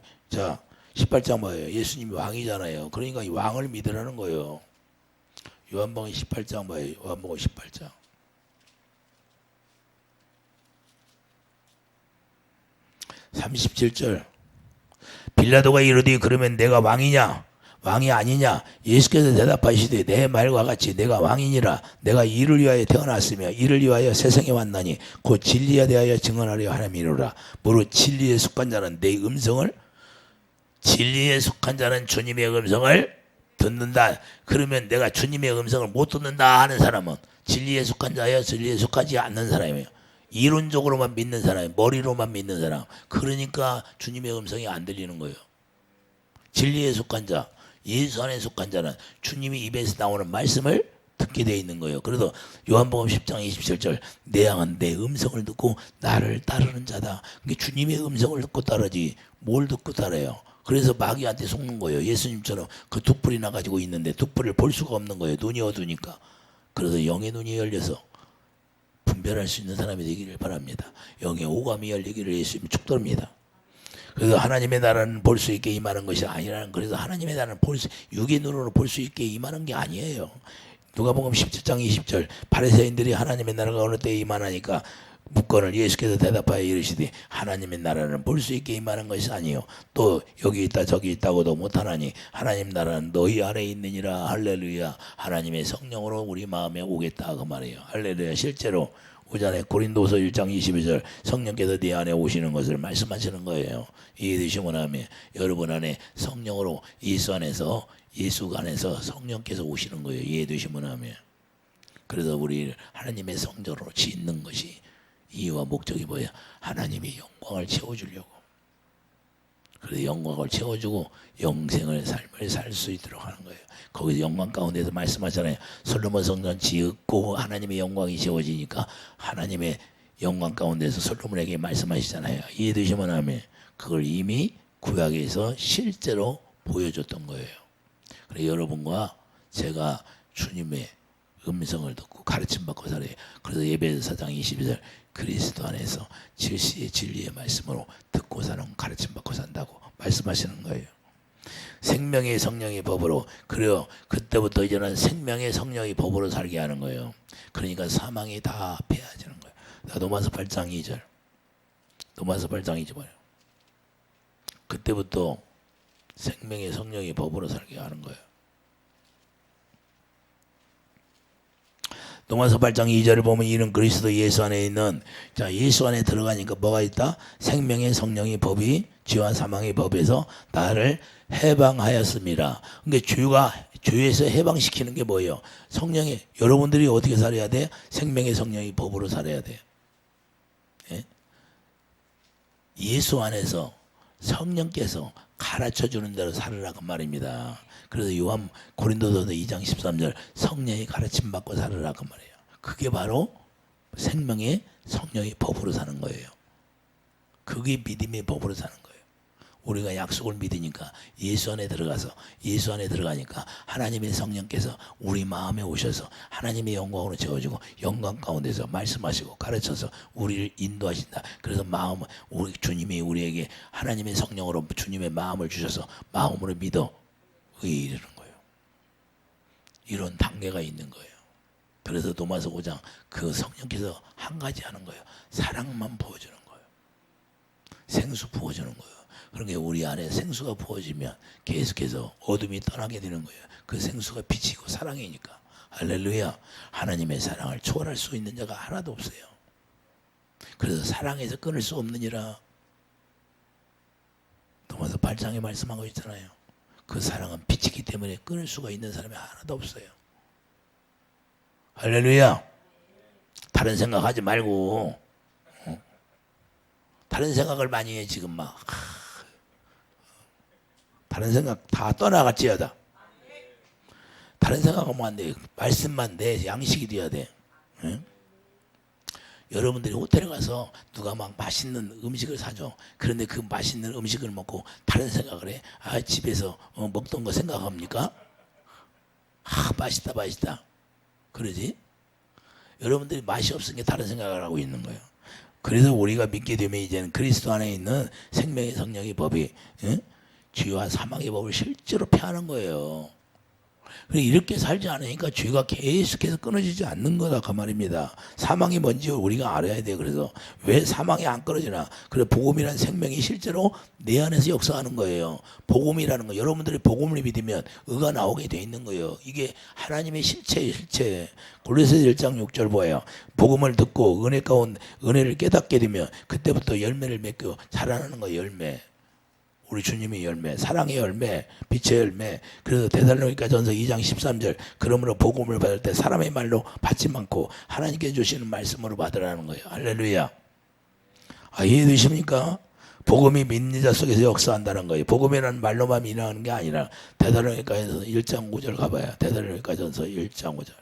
18장 뭐예요? 예수님이 왕이잖아요. 그러니까 이 왕을 믿으라는 거예요. 요한복음 18장 뭐예요? 요한복음 18장 37절. 빌라도가 이르되 그러면 내가 왕이냐 왕이 아니냐? 예수께서 대답하시되 내 말과 같이 내가 왕이니라. 내가 이를 위하여 태어났으며 이를 위하여 세상에 왔나니 곧 진리에 대하여 증언하려 함이로라. 무릇 진리에 속한 자는 내 음성을, 진리에 속한 자는 주님의 음성을 듣는다. 그러면 내가 주님의 음성을 못 듣는다 하는 사람은 진리에 속한 자예요, 진리에 속하지 않는 사람이에요. 이론적으로만 믿는 사람, 머리로만 믿는 사람. 그러니까 주님의 음성이 안 들리는 거예요. 진리에 속한 자, 예수 안에 속한 자는 주님이 입에서 나오는 말씀을 듣게 되어 있는 거예요. 그래서 요한복음 10장 27절, 내 양은 내 음성을 듣고 나를 따르는 자다. 그게 주님의 음성을 듣고 따르지 뭘 듣고 따라요. 그래서 마귀한테 속는 거예요. 예수님처럼 그 두 뿔이 나가지고 있는데 두 뿔을 볼 수가 없는 거예요. 눈이 어두우니까. 그래서 영의 눈이 열려서 분별할 수 있는 사람이 되기를 바랍니다. 영의 오감이 열리기를 예수님이 축도합니다. 그래서 하나님의 나라는 볼 수 있게 임하는 것이 아니라는, 그래서 하나님의 나라는 육의 눈으로 볼 수 있게 임하는 게 아니에요. 누가복음 17장 20절 바리새인들이 하나님의 나라가 어느 때에 임하나니까 묻거늘 예수께서 대답하여 이르시되 하나님의 나라는 볼 수 있게 임하는 것이 아니요 또 여기 있다 저기 있다고도 못하나니 하나님 나라는 너희 안에 있느니라. 할렐루야. 하나님의 성령으로 우리 마음에 오겠다 그 말이에요. 할렐루야. 실제로 오전에 고린도서 1장 22절 성령께서 네 안에 오시는 것을 말씀하시는 거예요. 이해되시고 나면 여러분 안에 성령으로 예수 안에서 성령께서 오시는 거예요. 이해되시면 하면. 그래서 우리 하나님의 성전으로 짓는 것이 이유와 목적이 뭐야? 하나님이 영광을 채워주려고. 그래서 영광을 채워주고 영생을 삶을 살 수 있도록 하는 거예요. 거기서 영광 가운데서 말씀하잖아요. 솔로몬 성전 짓고 하나님의 영광이 채워지니까 하나님의 영광 가운데서 솔로몬에게 말씀하시잖아요. 이해되시면 하면 그걸 이미 구약에서 실제로 보여줬던 거예요. 그래서 여러분과 제가 주님의 음성을 듣고 가르침 받고 살아요. 그래서 예배서 4장 22절 그리스도 안에서 질시의 진리의 말씀으로 듣고 사는 가르침 받고 산다고 말씀하시는 거예요. 생명의 성령의 법으로. 그래요. 그때부터 이제는 생명의 성령의 법으로 살게 하는 거예요. 그러니까 사망이 다 패해지는 거예요. 로마서 8장 2절. 로마서 8장 2절 봐요. 그때부터 생명의 성령의 법으로 살게 하는 거예요. 로마서 8장 2절을 보면 이는 그리스도 예수 안에 있는, 자, 예수 안에 들어가니까 뭐가 있다? 생명의 성령의 법이 죄와 사망의 법에서 나를 해방하였습니다. 그러니까 죄에서 해방시키는 게 뭐예요? 성령의, 여러분들이 어떻게 살아야 돼? 생명의 성령의 법으로 살아야 돼요. 예? 예수 안에서 성령께서 가르쳐 주는 대로 살으라고 말입니다. 그래서 요한 고린도서 2장 13절 성령이 가르침 받고 살으라고 말이에요. 그게 바로 생명의 성령의 법으로 사는 거예요. 그게 믿음의 법으로 사는 거예요. 우리가 약속을 믿으니까 예수 안에 들어가니까 하나님의 성령께서 우리 마음에 오셔서 하나님의 영광으로 채워주고 영광 가운데서 말씀하시고 가르쳐서 우리를 인도하신다. 그래서 우리 주님이 우리에게 하나님의 성령으로 주님의 마음을 주셔서 마음으로 믿어 이르는 거예요. 이런 단계가 있는 거예요. 그래서 로마서 5장 그 성령께서 한 가지 하는 거예요. 사랑만 부어주는 거예요. 생수 부어주는 거예요. 그러니까 우리 안에 생수가 부어지면 계속해서 어둠이 떠나게 되는 거예요. 그 생수가 빛이고 사랑이니까. 할렐루야. 하나님의 사랑을 초월할 수 있는 자가 하나도 없어요. 그래서 사랑에서 끊을 수 없느니라. 로마서 8장에 말씀하고 있잖아요. 그 사랑은 빛이기 때문에 끊을 수가 있는 사람이 하나도 없어요. 할렐루야. 다른 생각하지 말고 다른 생각을 많이 해 지금 막. 다른 생각 다 떠나갔지어다. 다른 생각하면 안 돼. 말씀만 돼. 양식이 돼야 돼. 응? 여러분들이 호텔에 가서 누가 막 맛있는 음식을 사줘. 그런데 그 맛있는 음식을 먹고 다른 생각을 해. 아, 집에서 먹던 거 생각합니까? 아, 맛있다. 그러지? 여러분들이 맛이 없으니까 다른 생각을 하고 있는 거예요. 그래서 우리가 믿게 되면 이제는 그리스도 안에 있는 생명의 성령의 법이, 응? 죄와 사망의 법을 실제로 폐하는 거예요. 이렇게 살지 않으니까 죄가 계속해서 끊어지지 않는 거다 그 말입니다. 사망이 뭔지 우리가 알아야 돼요. 그래서 왜 사망이 안 끊어지나? 그래 복음이라는 생명이 실제로 내 안에서 역사하는 거예요. 복음이라는 거, 여러분들이 복음을 믿으면 의가 나오게 돼 있는 거예요. 이게 하나님의 실체예요. 실체. 골로새서 1장 6절 보아요. 복음을 듣고 은혜 가운데 은혜를 깨닫게 되면 그때부터 열매를 맺고 자라나는 거예요. 열매. 우리 주님의 열매, 사랑의 열매, 빛의 열매. 그래서 데살로니가 전서 2장 13절 그러므로 복음을 받을 때 사람의 말로 받지 않고 하나님께 주시는 말씀으로 받으라는 거예요. 할렐루야. 아, 이해되십니까? 복음이 믿는 자 속에서 역사한다는 거예요. 복음이라는 말로만 일어나는 게 아니라 데살로니가전서 1장 5절 가봐요. 데살로니가 전서 1장 5절.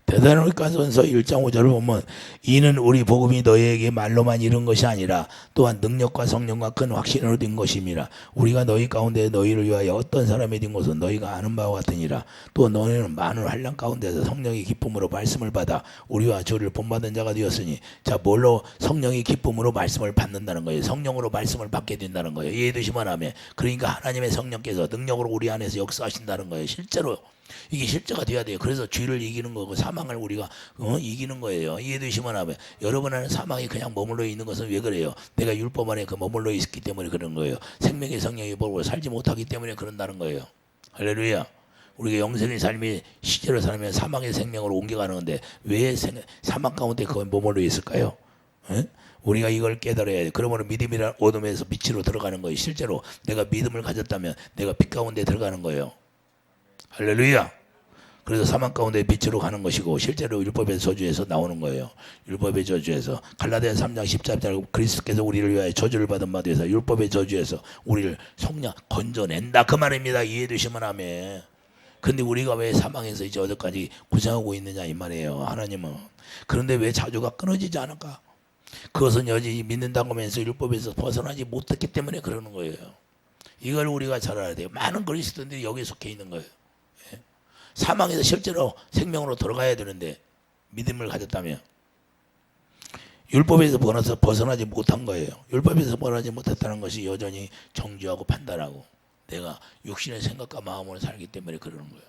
데살로니가전서 1장 5절을 보면 이는 우리 복음이 너희에게 말로만 이른 것이 아니라 또한 능력과 성령과 큰 확신으로 된 것임이라. 우리가 너희 가운데 너희를 위하여 어떤 사람이 된 것은 너희가 아는 바와 같으니라. 또 너희는 많은 환난 가운데서 성령의 기쁨으로 말씀을 받아 우리와 주를 본받은 자가 되었으니. 자, 뭘로 성령의 기쁨으로 말씀을 받는다는 거예요. 성령으로 말씀을 받게 된다는 거예요. 이해되시면 하면. 그러니까 하나님의 성령께서 능력으로 우리 안에서 역사하신다는 거예요. 실제로 이게 실제가 돼야 돼요. 그래서 죄를 이기는 거고 사망을 우리가 이기는 거예요. 이해되시면 하면. 여러분 안에 사망이 그냥 머물러 있는 것은 왜 그래요? 내가 율법 안에 그 머물러 있기 때문에 그런 거예요. 생명의 성령이 보고 살지 못하기 때문에 그런다는 거예요. 할렐루야. 우리가 영생의 삶이 실제로 살면 사망의 생명으로 옮겨가는 건데 왜 사망 가운데 그건 머물러 있을까요? 에? 우리가 이걸 깨달아야 돼. 그러면 믿음이란 어둠에서 빛으로 들어가는 거예요. 실제로 내가 믿음을 가졌다면 내가 빛 가운데 들어가는 거예요. 할렐루야. 그래서 사망 가운데 빛으로 가는 것이고 실제로 율법의 저주에서 나오는 거예요. 율법의 저주에서. 갈라디아 3장 14절 그리스도께서 우리를 위하여 저주를 받은 바 되어서 율법의 저주에서 우리를 속량 건져낸다 그 말입니다. 이해되시면 하면. 근데 우리가 왜 사망에서 이제 어디까지 고생하고 있느냐 이 말이에요. 하나님은. 그런데 왜 자주가 끊어지지 않을까? 그것은 여전히 믿는다고 하면서 율법에서 벗어나지 못했기 때문에 그러는 거예요. 이걸 우리가 잘 알아야 돼요. 많은 그리스도인들이 여기에 속해 있는 거예요. 사망에서 실제로 생명으로 돌아가야 되는데 믿음을 가졌다면 율법에서 벗어나지 못한 거예요. 율법에서 벗어나지 못했다는 것이 여전히 정죄하고 판단하고 내가 육신의 생각과 마음으로 살기 때문에 그러는 거예요.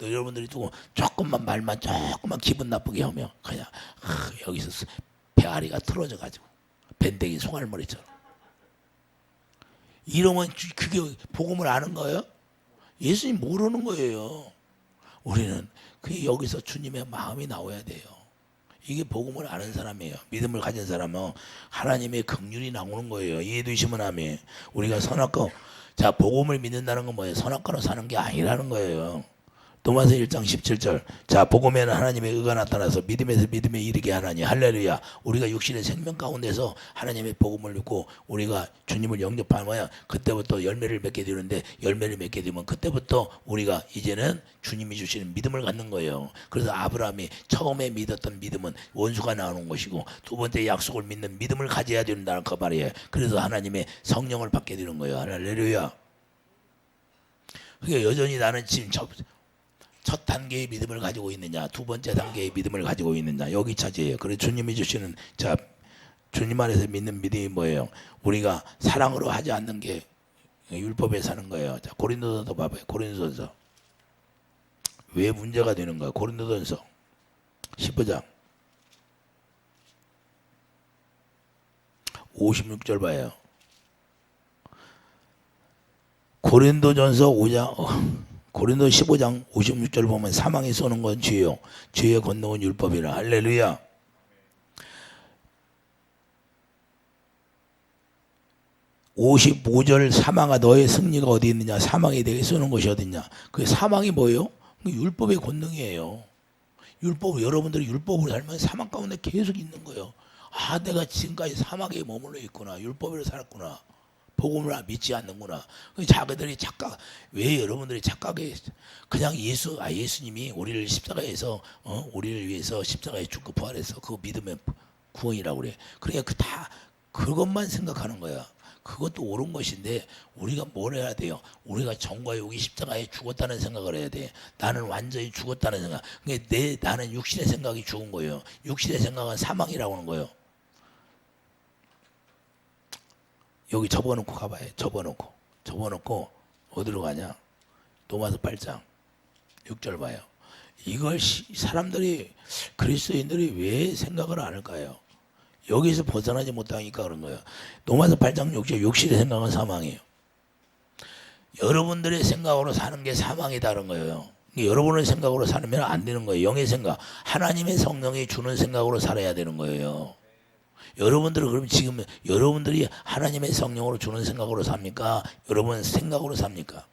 여러분들이 조금만 말만 조금만 기분 나쁘게 하면 그냥 여기서 배앓이가 틀어져 가지고 밴댕이 송알머리처럼 이러면 그게 복음을 아는 거예요? 예수님 모르는 거예요. 우리는 그 여기서 주님의 마음이 나와야 돼요. 이게 복음을 아는 사람이에요. 믿음을 가진 사람은 하나님의 긍휼이 나오는 거예요. 이해되시면 하면. 우리가 선악과 자 복음을 믿는다는 건 뭐예요? 선악과로 사는 게 아니라는 거예요. 도마서 1장 17절 자 복음에는 하나님의 의가 나타나서 믿음에서 믿음에 이르게 하나니 할렐루야. 우리가 육신의 생명 가운데서 하나님의 복음을 믿고 우리가 주님을 영접하면 그때부터 열매를 맺게 되는데 열매를 맺게 되면 그때부터 우리가 이제는 주님이 주시는 믿음을 갖는 거예요. 그래서 아브라함이 처음에 믿었던 믿음은 원수가 나오는 것이고 두 번째 약속을 믿는 믿음을 가져야 된다는 그 말이에요. 그래서 하나님의 성령을 받게 되는 거예요. 할렐루야. 그러니까 여전히 나는 지금 첫 단계의 믿음을 가지고 있느냐, 두 번째 단계의 믿음을 가지고 있느냐, 여기 차지해요. 그래서 주님이 주시는 자 주님 안에서 믿는 믿음이 뭐예요? 우리가 사랑으로 하지 않는 게 율법에 사는 거예요. 자 고린도전서 봐봐요. 고린도전서 왜 문제가 되는 거예요? 고린도전서 15장 56절 봐요. 고린도전서 5장 고린도 15장 56절 보면 사망이 쏘는 건 죄요. 죄의 권능은 율법이라. 할렐루야. 55절 사망아 너의 승리가 어디 있느냐. 사망이 내게 쏘는 것이 어디 있냐. 그 사망이 뭐예요? 율법의 권능이에요. 여러분들이 율법으로 살면 사망 가운데 계속 있는 거예요. 아 내가 지금까지 사막에 머물러 있구나. 율법으로 살았구나. 복음을 믿지 않는구나. 자기들이 착각. 왜 여러분들이 착각해? 그냥 예수님이 우리를 십자가에서 우리를 위해서 십자가에 죽고 부활해서 그 믿음의 구원이라고 그래. 그러니까 그것만 생각하는 거야. 그것도 옳은 것인데 우리가 뭘 해야 돼요? 우리가 정과 욕이 십자가에 죽었다는 생각을 해야 돼. 나는 완전히 죽었다는 생각. 그러니까 나는 육신의 생각이 죽은 거예요. 육신의 생각은 사망이라고 하는 거예요. 여기 접어놓고 가봐요. 접어놓고 어디로 가냐? 로마서 8장 6절 봐요. 이걸 사람들이 그리스도인들이 왜 생각을 안 할까요? 여기서 벗어나지 못하니까 그런 거예요. 로마서 8장 6절 육신의 생각은 사망이에요. 여러분들의 생각으로 사는 게 사망이다는 거예요. 여러분의 생각으로 살면 안 되는 거예요. 영의 생각, 하나님의 성령이 주는 생각으로 살아야 되는 거예요. 여러분들은 그럼 지금 여러분들이 하나님의 성령으로 주는 생각으로 삽니까? 여러분 생각으로 삽니까?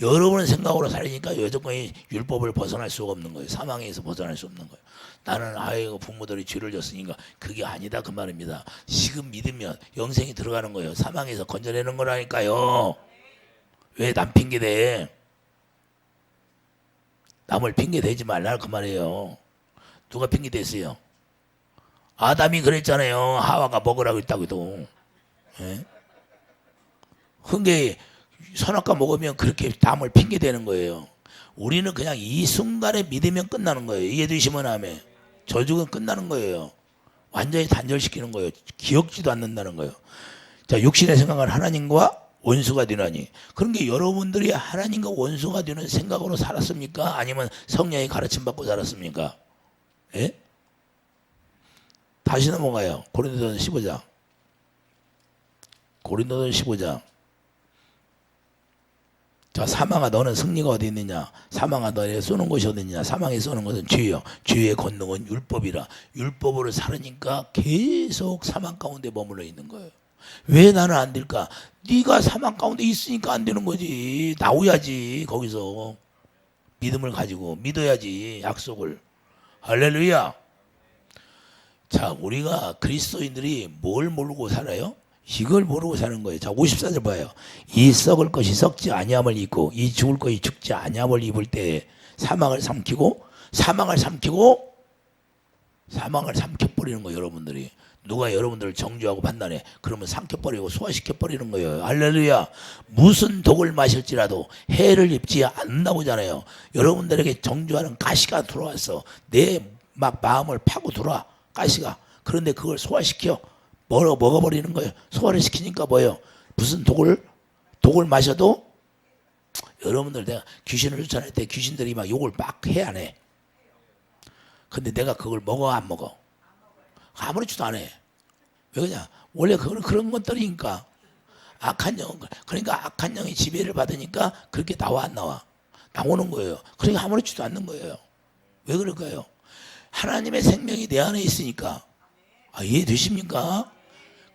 여러분은 생각으로 살리니까 여전히 율법을 벗어날 수가 없는 거예요. 사망에서 벗어날 수 없는 거예요. 나는 아이고 부모들이 죄를 졌으니까 그게 아니다 그 말입니다. 지금 믿으면 영생이 들어가는 거예요. 사망에서 건져내는 거라니까요. 왜 남 핑계 대? 남을 핑계 대지 말라 그 말이에요. 누가 핑계 댔어요? 아담이 그랬잖아요. 하와가 먹으라고 했다고 해도. 예? 그게 선악과 먹으면 그렇게 남을 핑계 대는 거예요. 우리는 그냥 이 순간에 믿으면 끝나는 거예요. 이해되시면 아멘. 저주는 끝나는 거예요. 완전히 단절시키는 거예요. 기억지도 않는다는 거예요. 자, 육신의 생각은 하나님과 원수가 되나니. 그런 게 여러분들이 하나님과 원수가 되는 생각으로 살았습니까? 아니면 성령의 가르침 받고 살았습니까? 예? 다시 넘어가요. 고린도전 15장. 고린도전 15장. 자, 사망아 너는 승리가 어디 있느냐? 사망아 너에게 쏘는 것이 어디 있느냐? 사망에 쏘는 것은 죄요. 죄의 권능은 율법이라. 율법으로 살으니까 계속 사망 가운데 머물러 있는 거예요. 왜 나는 안 될까? 네가 사망 가운데 있으니까 안 되는 거지. 나오야지. 거기서 믿음을 가지고 믿어야지. 약속을. 할렐루야. 자, 우리가 그리스도인들이 뭘 모르고 살아요? 이걸 모르고 사는 거예요. 자, 54절 봐요. 이 썩을 것이 썩지 아니함을 입고 이 죽을 것이 죽지 아니함을 입을 때 사망을 삼키고 삼켜버리는 거예요. 여러분들이. 누가 여러분들을 정죄하고 판단해. 그러면 삼켜버리고 소화시켜버리는 거예요. 할렐루야. 무슨 독을 마실지라도 해를 입지 않는다고잖아요. 여러분들에게 정죄하는 가시가 들어왔어. 내 막 마음을 파고 들어와. 가시가. 그런데 그걸 소화시켜. 먹어버리는 거예요. 소화를 시키니까 뭐예요? 무슨 독을 마셔도 여러분들 내가 귀신을 쫓아낼 때 귀신들이 막 욕을 막 해 안 해? 근데 내가 그걸 먹어 안 먹어? 아무렇지도 않아. 왜 그러냐? 원래 그런 것들이니까 악한 영, 그러니까 악한 영이 지배를 받으니까 그렇게 나와 안 나와? 나오는 거예요. 그러니까 아무렇지도 않는 거예요. 왜 그럴까요? 하나님의 생명이 내 안에 있으니까. 이해되십니까?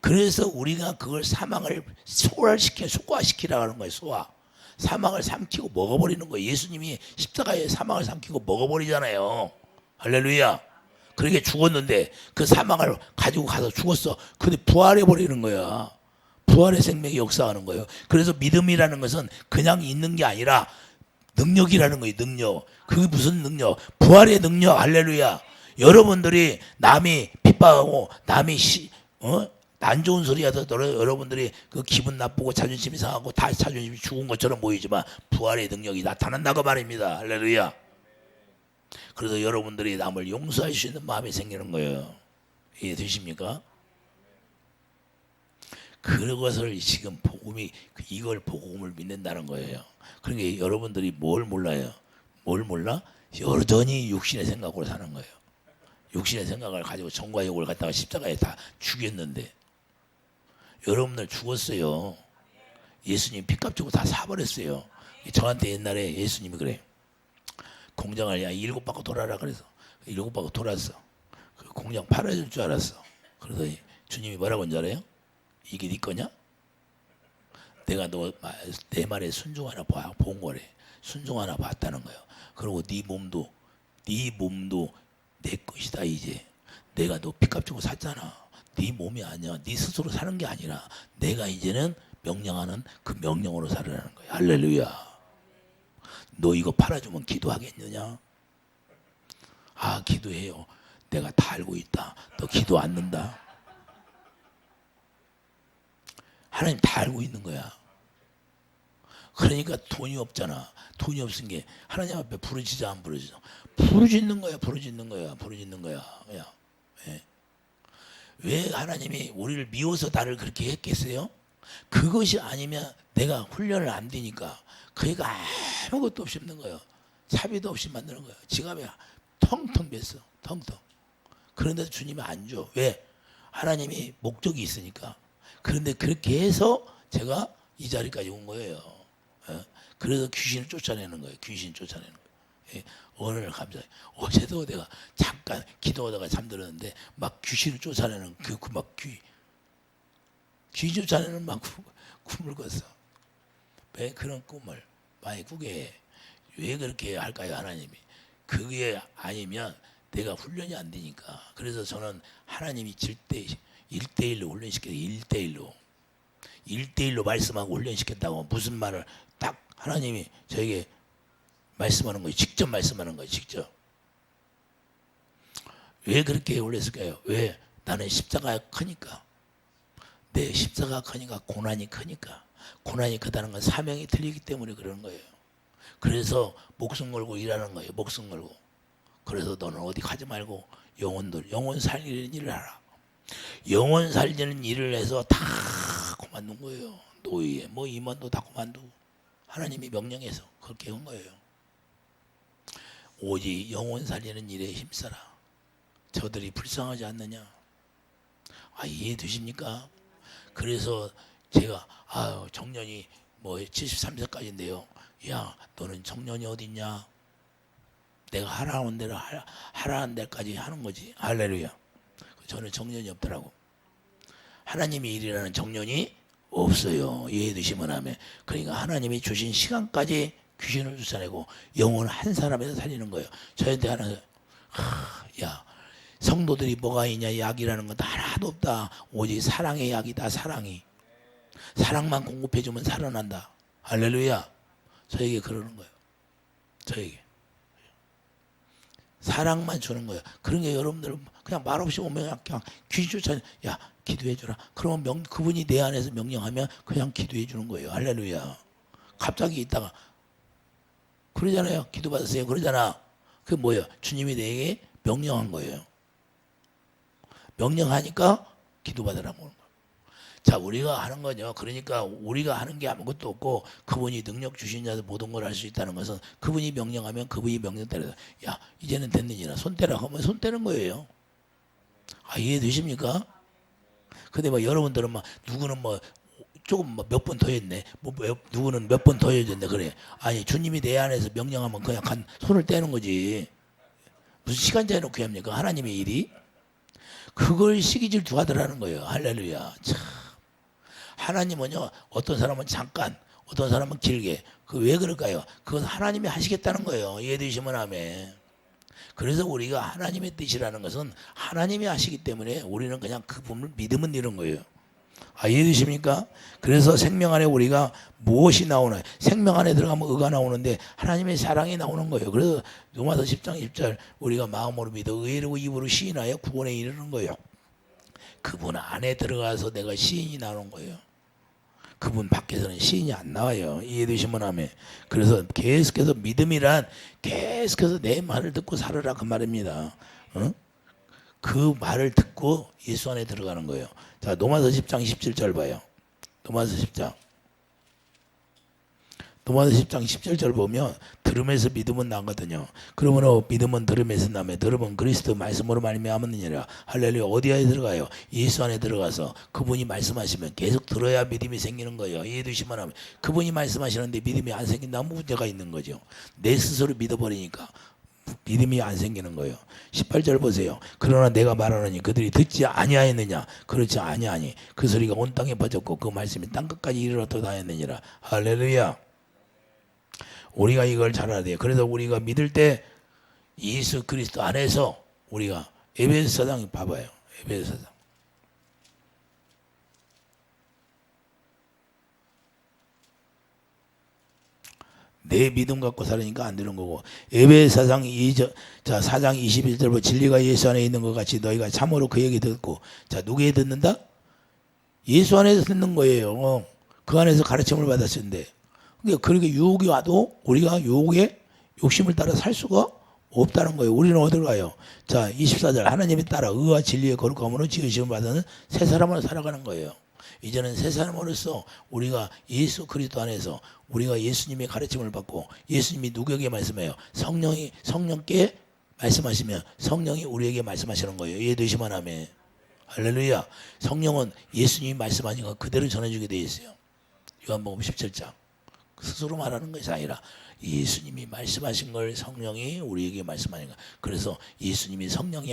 그래서 우리가 그걸 사망을 소화시키라고 하는 거예요. 소화. 사망을 삼키고 먹어버리는 거예요. 예수님이 십자가에 사망을 삼키고 먹어버리잖아요. 할렐루야. 그러게 죽었는데 그 사망을 가지고 가서 죽었어. 근데 부활해버리는 거야. 부활의 생명이 역사하는 거예요. 그래서 믿음이라는 것은 그냥 있는 게 아니라 능력이라는 거예요. 능력. 그게 무슨 능력? 부활의 능력. 할렐루야. 여러분들이 남이 핍박하고 남이 안 좋은 소리 하더라도 여러분들이 그 기분 나쁘고 자존심이 상하고 다 자존심이 죽은 것처럼 보이지만 부활의 능력이 나타난다고 말입니다. 할렐루야. 그래서 여러분들이 남을 용서할 수 있는 마음이 생기는 거예요. 이해되십니까? 그것을 지금 이걸 복음을 믿는다는 거예요. 그러니까 여러분들이 뭘 몰라요? 뭘 몰라? 여전히 육신의 생각으로 사는 거예요. 육신의 생각을 가지고 정과 욕을 갖다가 십자가에 다 죽였는데 여러분들 죽었어요. 예수님 피값 주고 다 사버렸어요. 저한테 옛날에 예수님이 그래. 공장을 7바퀴 돌아라 그래서 7바퀴 돌았어. 그 공장 팔아줄 줄 알았어. 그러더니 주님이 뭐라고 한줄 알아요? 이게 네 거냐? 내가 너 내 말에 순종하나 본 거래. 순종하나 봤다는 거예요. 그리고 네 몸도 내 것이다 이제. 내가 너 피값 주고 샀잖아. 네 몸이 아니야. 네 스스로 사는 게 아니라 내가 이제는 명령하는 그 명령으로 살으라는 거야. 할렐루야. 너 이거 팔아주면 기도하겠느냐? 기도해요. 내가 다 알고 있다. 너 기도 안 는다. 하나님 다 알고 있는 거야. 그러니까 돈이 없잖아. 돈이 없은 게 하나님 앞에 부르짖어 안 부르짖어? 부르짖는 거야. 야. 예. 왜 하나님이 우리를 미워서 나를 그렇게 했겠어요? 그것이 아니면 내가 훈련을 안 되니까 그애가 아무것도 없이 없는 거예요. 차비도 없이 만드는 거예요. 지갑에 텅텅 맸어. 텅텅. 그런데도 주님이 안 줘. 왜? 하나님이 목적이 있으니까. 그런데 그렇게 해서 제가 이 자리까지 온 거예요. 그래서 귀신을 쫓아내는 거예요. 귀신 쫓아내는 거예요. 오늘 감사해요. 어제도 내가 잠깐 기도하다가 잠들었는데 막 귀신을 쫓아내는 귀 쫓아내는 막 꿈을 꿨어. 왜 그런 꿈을 많이 꾸게 해? 왜 그렇게 할까요, 하나님이? 그게 아니면 내가 훈련이 안 되니까. 그래서 저는 하나님이 1대1로 훈련시켜요. 1대1로 말씀하고 훈련시켰다고 무슨 말을 딱 하나님이 저에게 말씀하는 거예요. 직접 말씀하는 거예요. 직접. 왜 그렇게 올렸을까요? 왜? 나는 십자가가 크니까. 내 십자가가 크니까, 고난이 크니까. 고난이 크다는 건 사명이 틀리기 때문에 그러는 거예요. 그래서 목숨 걸고 일하는 거예요. 목숨 걸고. 그래서 너는 어디 가지 말고 영혼 살리는 일을 하라. 영혼 살리는 일을 해서 다 그만둔 거예요. 노예, 뭐 임원도 다 그만두고 하나님이 명령해서 그렇게 한 거예요. 오직 영혼 살리는 일에 힘써라. 저들이 불쌍하지 않느냐? 이해되십니까? 그래서 제가 청년이 뭐 73세까지인데요. 야, 너는 청년이 어딨냐? 내가 하라는 대로 하라는 데까지 하는 거지. 할렐루야. 저는 청년이 없더라고. 하나님이 일이라는 청년이 없어요. 이해되시면 하면. 그러니까 하나님이 주신 시간까지 귀신을 쫓아내고 영혼 한 사람에서 살리는 거예요. 저한테 하나, 야, 성도들이 뭐가 있냐? 약이라는 건 하나도 없다. 오직 사랑의 약이다. 사랑만 공급해주면 살아난다. 할렐루야. 저에게 그러는 거예요. 저에게 사랑만 주는 거예요. 그런 게 여러분들 그냥 말없이 오면 그냥 귀신 쫓아, 야, 기도해 주라. 그러면 그분이 내 안에서 명령하면 그냥 기도해 주는 거예요. 할렐루야. 갑자기 있다가 그러잖아요. 기도 받으세요. 그러잖아. 그게 뭐예요? 주님이 내게 명령한 거예요. 명령하니까 기도 받으라고 하는 거예요. 자, 우리가 하는 거죠. 그러니까 우리가 하는 게 아무것도 없고 그분이 능력 주신 자도 모든 걸 할 수 있다는 것은 그분이 명령하면 그분이 명령 따라서 야, 이제는 됐느니라 손 떼라 하면 손 떼는 거예요. 이해되십니까? 근데 뭐 여러분들은 막 누구는 뭐 조금 몇 번 더 했네. 누구는 몇 번 더 해줬네. 그래. 아니, 주님이 내 안에서 명령하면 그냥 손을 떼는 거지. 무슨 시간 제한놓고 합니까? 하나님의 일이. 그걸 시기질투 하더라는 거예요. 할렐루야. 참. 하나님은요, 어떤 사람은 잠깐, 어떤 사람은 길게. 왜 그럴까요? 그건 하나님이 하시겠다는 거예요. 이해되시면 아멘. 그래서 우리가 하나님의 뜻이라는 것은 하나님이 하시기 때문에 우리는 그냥 그분을 믿으면 이런 거예요. 이해되십니까? 그래서 생명 안에 우리가 무엇이 나오나? 생명 안에 들어가면 의가 나오는데 하나님의 사랑이 나오는 거예요. 그래서 로마서 10장 10절 우리가 마음으로 믿어 의로 입으로 시인하여 구원에 이르는 거예요. 그분 안에 들어가서 내가 시인이 나오는 거예요. 그분 밖에서는 시인이 안 나와요. 이해되시면 하면. 그래서 계속해서 믿음이란 계속해서 내 말을 듣고 살아라 그 말입니다. 그 말을 듣고 예수 안에 들어가는 거예요. 자, 로마서 10장 17절 봐요. 로마서 10장 17절 보면 들음에서 믿음은 나거든요. 그러므로 믿음은 들음에서 나며 들음은 그리스도 말씀으로 말미암느니라. 할렐루야. 어디에 들어가요? 예수 안에 들어가서 그분이 말씀하시면 계속 들어야 믿음이 생기는 거예요. 이해되시면 하면 그분이 말씀하시는데 믿음이 안 생긴다면 문제가 있는 거죠. 내 스스로 믿어버리니까 믿음이 안 생기는 거예요. 18절 보세요. 그러나 내가 말하노니 그들이 듣지 아니하였느냐? 그렇지 아니하니 그 소리가 온 땅에 퍼졌고 그 말씀이 땅끝까지 이르렀도다 하였느니라. 할렐루야. 우리가 이걸 잘 알아야 돼요. 그래서 우리가 믿을 때 예수 그리스도 안에서 우리가 에베소 4장 봐봐요. 에베소 4장. 내 믿음 갖고 살으니까 안 되는 거고. 에베소 4장 2절, 자 4장 21절부터 진리가 예수 안에 있는 것 같이 너희가 참으로 그 얘기 듣고, 자 누구에 듣는다? 예수 안에서 듣는 거예요. 그 안에서 가르침을 받았는데, 그러니까 그렇게 유혹이 와도 우리가 유혹에 욕심을 따라 살 수가 없다는 거예요. 우리는 어디로 가요? 자 24절 하나님이 따라 의와 진리의 거룩함으로 지으심을 받는 새 사람으로 살아가는 거예요. 이제는 새 사람으로서 우리가 예수 그리스도 안에서 우리가 예수님의 가르침을 받고 예수님이 누구에게 말씀해요? 성령께 말씀하시면 성령이 우리에게 말씀하시는 거예요. 이해되시면 하면 할렐루야. 성령은 예수님이 말씀하니까 그대로 전해주게 되어 있어요. 요한복음 17장. 스스로 말하는 것이 아니라 예수님이 말씀하신 걸 성령이 우리에게 말씀하니까. 그래서 예수님이 성령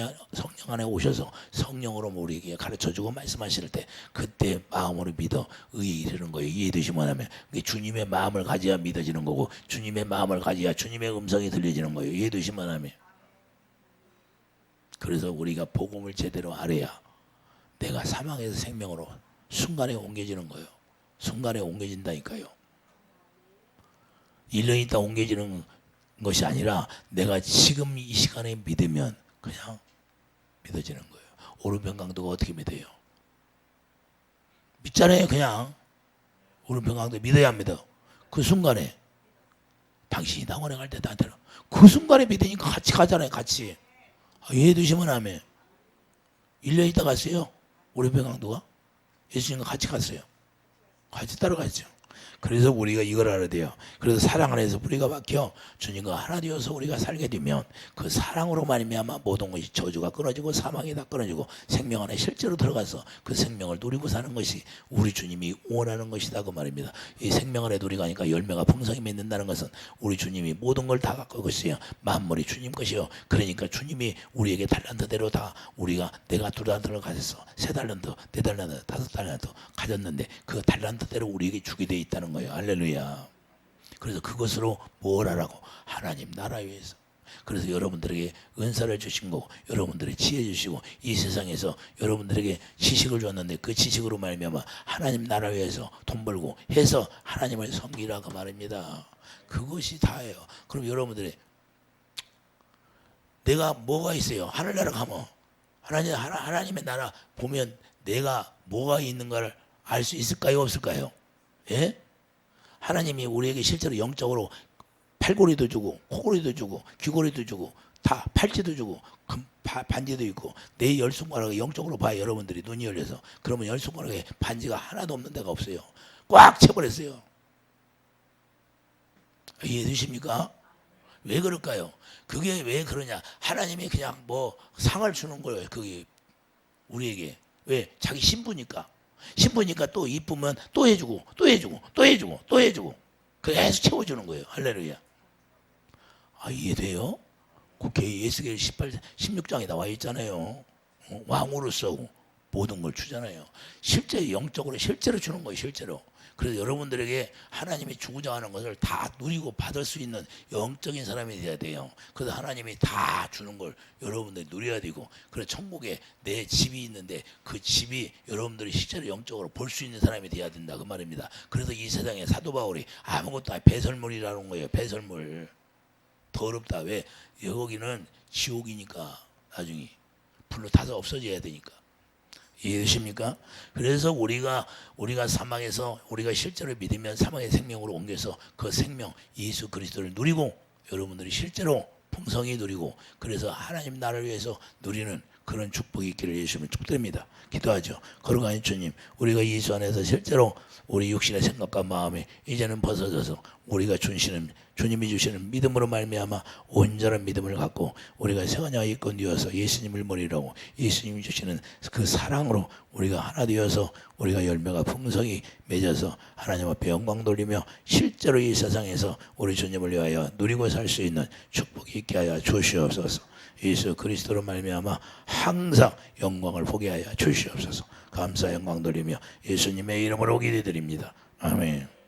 안에 오셔서 성령으로 우리에게 가르쳐주고 말씀하실 때 그때 마음으로 믿어 의에 이르는 거예요. 이해되시면 하면 주님의 마음을 가져야 믿어지는 거고 주님의 마음을 가져야 주님의 음성이 들려지는 거예요. 이해되시면 하면. 그래서 우리가 복음을 제대로 알아야 내가 사망에서 생명으로 순간에 옮겨지는 거예요. 순간에 옮겨진다니까요. 1년 있다 옮겨지는 것이 아니라 내가 지금 이 시간에 믿으면 그냥 믿어지는 거예요. 오른편 강도가 어떻게 믿어요? 믿잖아요. 그냥 오른편 강도 믿어야 합니다. 그 순간에 당신이 낙원에 갈 때 나한테는 그 순간에 믿으니까 같이 가잖아요. 같이. 이해해두시면 하면 1년 있다 갔어요. 오른편 강도가 예수님과 같이 갔어요. 같이 따라갔죠. 그래서 우리가 이걸 알아야 돼요. 그래서 사랑 안에서 뿌리가 박혀 주님과 하나 되어서 우리가 살게 되면 그 사랑으로 말미암아 모든 것이 저주가 끊어지고 사망이 다 끊어지고 생명 안에 실제로 들어가서 그 생명을 누리고 사는 것이 우리 주님이 원하는 것이다 그 말입니다. 이 생명 안에 누리고 하니까 열매가 풍성히 맺는다는 것은 우리 주님이 모든 걸 다 갖고 계세요. 만물이 주님 것이요. 그러니까 주님이 우리에게 달란트대로 다 우리가 내가 2달란트를 가졌어. 3달란트, 4달란트, 5달란트 가졌는데 그 달란트대로 우리에게 주게 돼 있다는 거예요. 할렐루야. 그래서 그것으로 뭘 하라고? 하나님 나라 위해서. 그래서 여러분들에게 은사를 주신 거고 여러분들의 지혜 주시고 이 세상에서 여러분들에게 지식을 줬는데 그 지식으로 말미암아 하나님 나라 위해서 돈 벌고 해서 하나님을 섬기라 그 말입니다. 그것이 다예요. 그럼 여러분들이 내가 뭐가 있어요? 하늘나라 가면 하나님의 나라 보면 내가 뭐가 있는가를 알 수 있을까요? 없을까요? 예? 하나님이 우리에게 실제로 영적으로 팔고리도 주고 코고리도 주고 귀고리도 주고 다 팔찌도 주고 반지도 있고 내 열 손가락에 영적으로 봐요. 여러분들이 눈이 열려서 그러면 열 손가락에 반지가 하나도 없는 데가 없어요. 꽉 채버렸어요. 이해되십니까? 왜 그럴까요? 그게 왜 그러냐? 하나님이 그냥 뭐 상을 주는 거예요. 그게 우리에게 왜? 자기 신부니까. 신부니까 또 이쁘면 또 해주고 또 해주고 또 해주고 또 해주고 계속 채워주는 거예요. 할렐루야. 이해돼요? 그게 예수계시 16장에 나와 있잖아요. 왕으로서 모든 걸 주잖아요. 실제 영적으로 실제로 주는 거예요. 실제로. 그래서 여러분들에게 하나님이 주고자 하는 것을 다 누리고 받을 수 있는 영적인 사람이 돼야 돼요. 그래서 하나님이 다 주는 걸 여러분들이 누려야 되고, 그래서 천국에 내 집이 있는데 그 집이 여러분들이 실제로 영적으로 볼 수 있는 사람이 돼야 된다 그 말입니다. 그래서 이 세상에 사도 바울이 아무것도 배설물이라는 거예요. 배설물. 더럽다. 왜? 여기는 지옥이니까 나중에 불로 타서 없어져야 되니까. 이해되십니까? 그래서 우리가 사망에서 우리가 실제로 믿으면 사망의 생명으로 옮겨서 그 생명 예수 그리스도를 누리고 여러분들이 실제로 풍성히 누리고 그래서 하나님 나라를 위해서 누리는 그런 축복이 있기를 예수님을 축드립니다. 기도하죠. 거룩하신 주님, 우리가 예수 안에서 실제로 우리 육신의 생각과 마음이 이제는 벗어져서 우리가 주님이 주시는 믿음으로 말미암아 온전한 믿음을 갖고 우리가 세원야가 있고 누워서 예수님을 머리라고 예수님이 주시는 그 사랑으로 우리가 하나 되어서 우리가 열매가 풍성히 맺어서 하나님 앞에 영광 돌리며 실제로 이 세상에서 우리 주님을 위하여 누리고 살 수 있는 축복이 있게 하여 주시옵소서. 예수 그리스도로 말미암아 항상 영광을 보게 하여 주시옵소서. 감사 영광 돌리며 예수님의 이름으로 기도드립니다. 아멘.